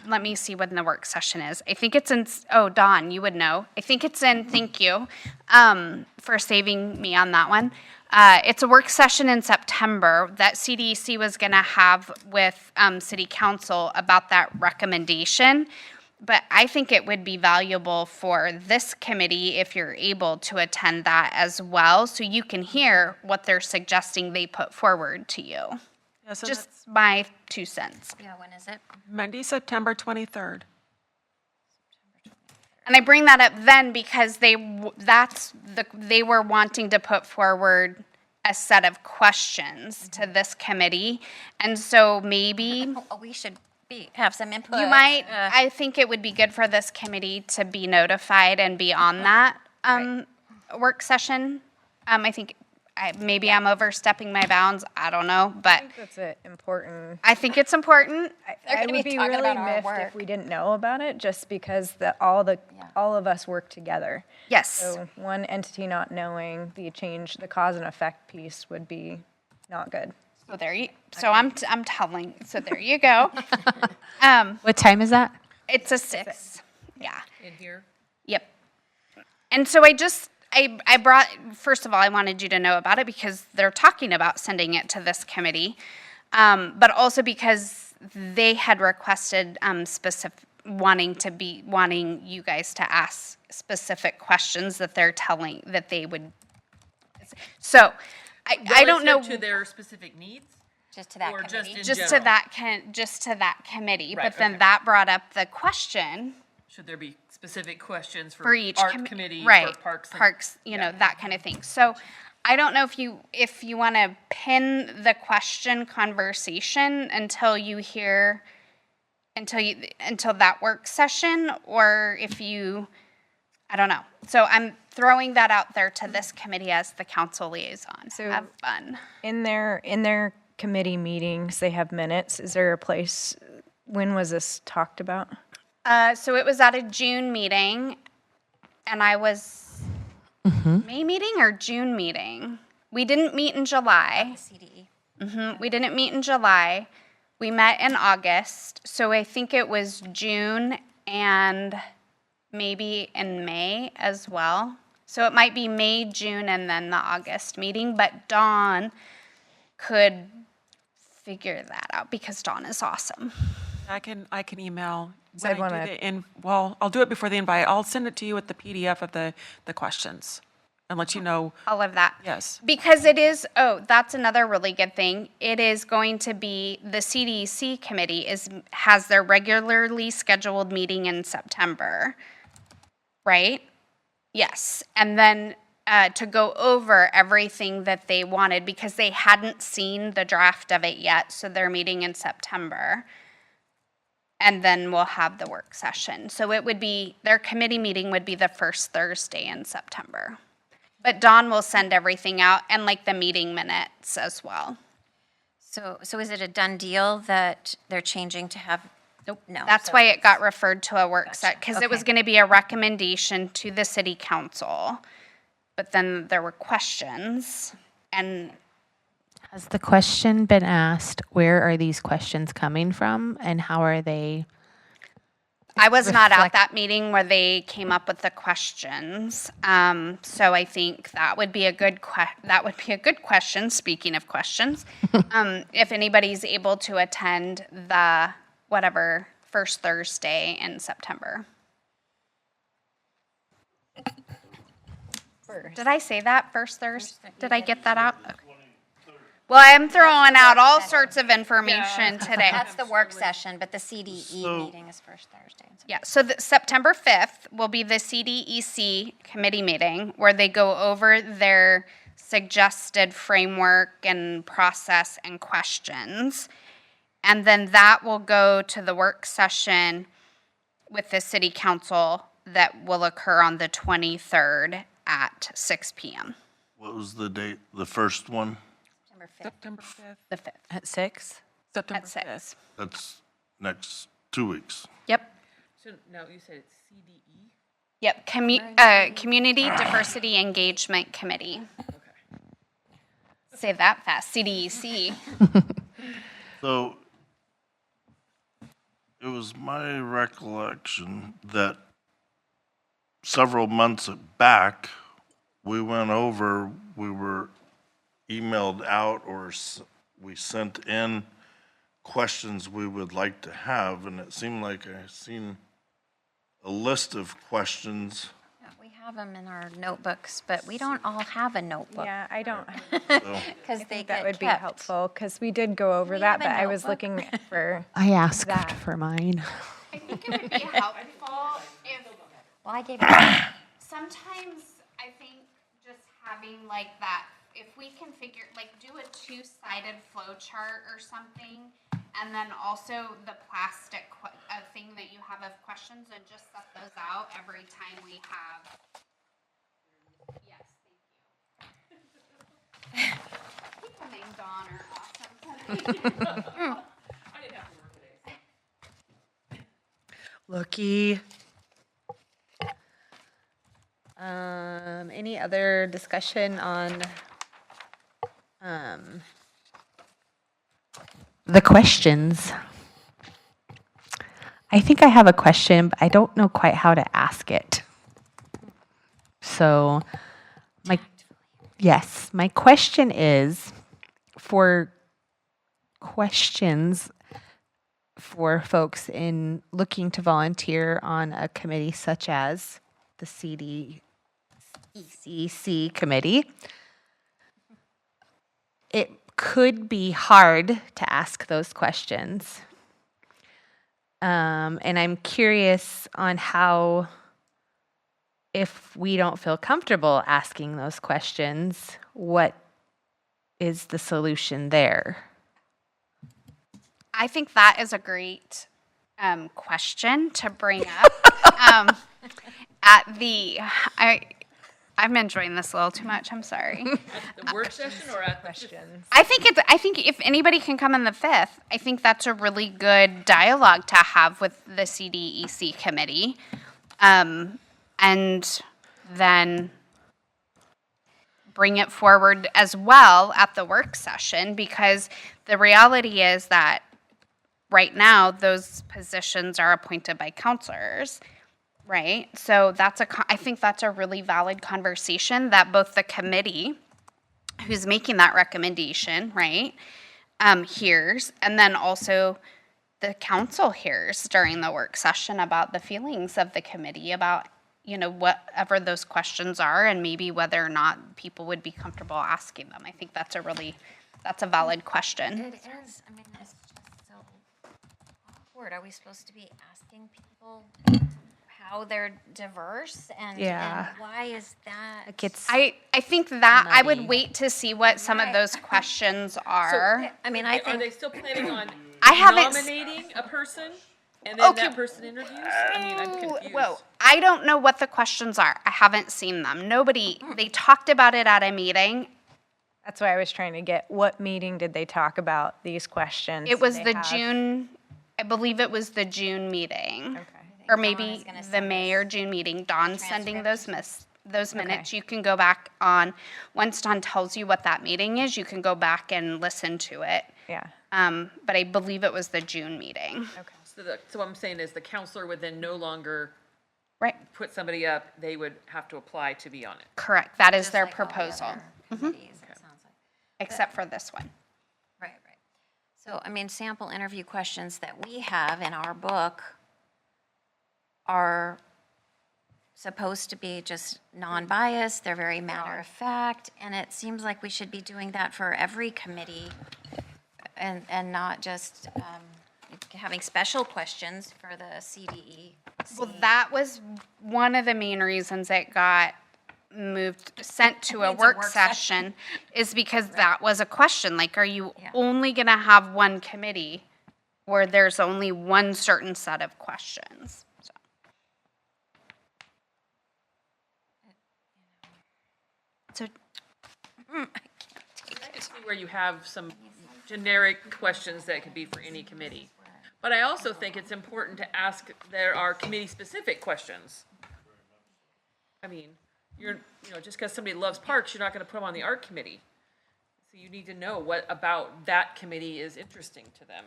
let me see when the work session is. I think it's in, oh, Dawn, you would know. I think it's in, thank you for saving me on that one. It's a work session in September that CDC was going to have with City Council about that recommendation. But I think it would be valuable for this committee if you're able to attend that as well, so you can hear what they're suggesting they put forward to you. Yeah, so Just my 2 cents. Yeah, when is it? Monday, September 23rd. And I bring that up then because they were wanting to put forward a set of questions to this committee, and so maybe We should have some input. you might. I think it would be good for this committee to be notified and be on that work session. I think maybe I'm overstepping my bounds. I don't know, but That's important. I think it's important. I would be really miffed if we didn't know about it, just because all of us work together. Yes. So one entity not knowing the cause and effect piece would be not good. So there you. So I'm telling. So there you go. What time is that? It's a 6. Yeah. In here? Yep. And so I brought, first of all, I wanted you to know about it because they're talking about sending it to this committee, but also because they had requested wanting you guys to ask specific questions that they would. So I don't know. Relative to their specific needs? Just to that Or committee? just in general? Just to that committee. Right, But then okay. that brought up the question. Should there be specific questions For for each art commi- committee, right, for parks? that kind of thing. So I don't know if you want to pin the question conversation until that work session, or if I don't know. So I'm throwing that out there to this committee as the council liaison. So have fun. In their committee meetings, they have minutes. Is there a place, when was this talked about? So it was at a June meeting, and I was May meeting or June meeting. We didn't meet in July. CDE. We didn't meet in July. We met in August. So I think it was June and maybe in May as well. So it might be May, June, and then the August meeting. But Dawn could figure that out because Dawn is awesome. I can email. So I'd when I wanna- do the I'll do it before the invite. I'll send it to you with the PDF of the questions and let you know. All of that. Yes. Because it is, that's another really good thing. It is going to be, the CDC committee has their regularly scheduled meeting in September, right? Yes. And then to go over everything that they wanted because they hadn't seen the draft of it yet. So they're meeting in September. And then we'll have the work session. So it would be, their committee meeting would be the first Thursday in September. But Dawn will send everything out and like the meeting minutes as well. So is it a done deal that they're changing to have? Nope. No. That's so why it it's- got referred to a work set, because it was Okay. going to be a recommendation to the city council. But then there were questions, and Has the question been asked, where are these questions coming from and how are they? I was not at Reflect- that meeting where they came up with the questions. So I think that would be a good question. Speaking of questions, if anybody's able to attend the first Thursday in September. Did I say that first Thursday? Did I get that out? Okay. Well, I'm throwing out all sorts of information today. That's the work session, but the CDE So- meeting is first Thursday. Yeah, so September 5th will be the CDEC committee meeting where they go over their suggested framework and process and questions. And then that will go to the work session with the city council that will occur on the 23rd at 6 p.m. What was the date, the first one? September 5th. The 5th. At 6? September at 6. That's next 2 weeks. Yep. So, no, you said it's CDE? Yep. Community Diversity Engagement Committee. Say that fast. CDEC. So it was my recollection that several months back, we went over, we were emailed out or we sent in questions we would like to have, and it seemed like I seen a list of questions. Yeah, we have them in our notebooks, but we don't all have a notebook. Yeah, I don't. Because they That get would be kept. helpful, because we did go over We that, have a but I was notebook. looking for I asked that. for mine. I think it would be helpful if Well, I gave it. sometimes I think just having like that, if we can figure, like do a two-sided flow chart or something, and then also the plastic thing that you have of questions, and just set those out every time we have. Yes, thank you. People named Dawn are awesome. I didn't have to work today. Looky. Any other discussion on the questions? I think I have a question, but I don't know quite how to ask it. So, my question is for questions for folks in looking to volunteer on a committee such as the CDEC committee. It could be hard to ask those questions. And I'm curious on how, if we don't feel comfortable asking those questions, what is the solution there? I think that is a great question to bring up. I'm enjoying this a little too much. I'm sorry. At the work session or at the questions? I think if anybody can come in the 5th, I think that's a really good dialogue to have with the CDEC committee, and then bring it forward as well at the work session, because the reality is that right now those positions are appointed by counselors. Right. So I think that's a really valid conversation that both the committee, who's making that recommendation, right, hears, and then also the council hears during the work session about the feelings of the committee about, whatever those questions are, and maybe whether or not people would be comfortable asking them. I think that's a valid question. It is. I mean, it's just so awkward. Are we supposed to be asking people how they're diverse and why is that? I think that I would muddy. wait to see what some of those questions are. I mean, Are they still planning on I haven't nominating a person and then that person interviews? I mean, I'm confused. Whoa, I don't know what the questions are. I haven't seen them. They talked about it at a meeting. That's why I was trying to get, what meeting did they talk about these questions? It was Did the they have- June, I believe it was the June meeting. Okay. Or maybe the May or June meeting. Dawn's sending those minutes. You can go back on, once Dawn tells you what that meeting is, you can go back and listen to it. Yeah. But I believe it was the June meeting. Okay. So what I'm saying is the counselor would then no longer Right. put somebody up, they would have to apply to be on it. Correct. That is Just their like all the proposal. other committees, it sounds like. Except for this one. Right. So, I mean, sample interview questions that we have in our book are supposed to be just non-biased, they're very matter of fact, and it seems like we should be doing that for every committee and not just having special questions for the CDE. Well, that was one of the main reasons it got sent to a It's a work work session is because that was a question. Like, are you only going to have one committee where there's only one certain set of questions? So, I can't take it. see where you have some generic questions that could be for any committee. But I also think it's important to ask, there are committee-specific questions. I mean, just because somebody loves parks, you're not gonna put them on the art committee. So you need to know what about that committee is interesting to them.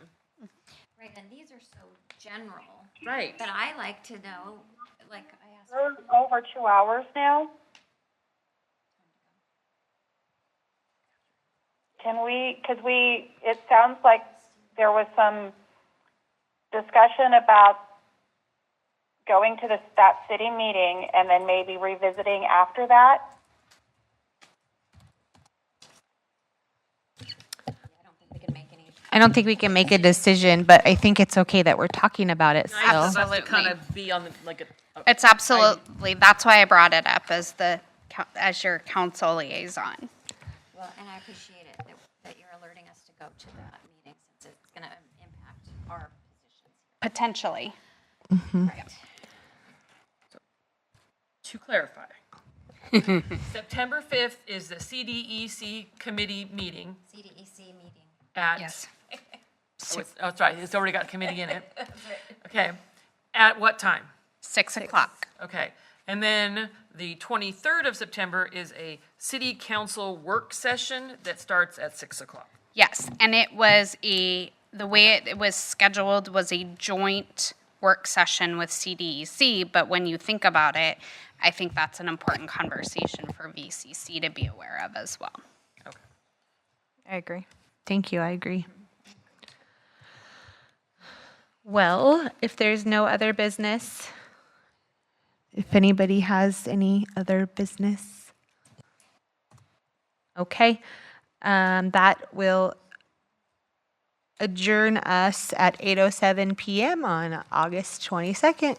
Right, and these are so general. Right. That I like to know, like I asked. We're over 2 hours now. Can we, it sounds like there was some discussion about going to that city meeting and then maybe revisiting after that. I don't think we can make a decision, but I think it's okay that we're talking about it still. Nice of us to kind of be on the, like a. It's absolutely, that's why I brought it up as your council liaison. Well, and I appreciate it that you're alerting us to go to that meeting since it's going to impact our positions. Potentially. Right. To clarify, September 5th is the CDEC committee meeting CDEC meeting. at. Yes. That's right, it's already got committee in it. Okay, at what time? 6 o'clock. Okay, and then the 23rd of September is a city council work session that starts at 6 o'clock. Yes, and it was the way it was scheduled was a joint work session with CDEC, but when you think about it, I think that's an important conversation for VCC to be aware of as well. Okay. I agree. Thank you, I agree. Well, if there's no other business, if anybody has any other business. Okay, that will adjourn us at 8:07 p.m. on August 22nd.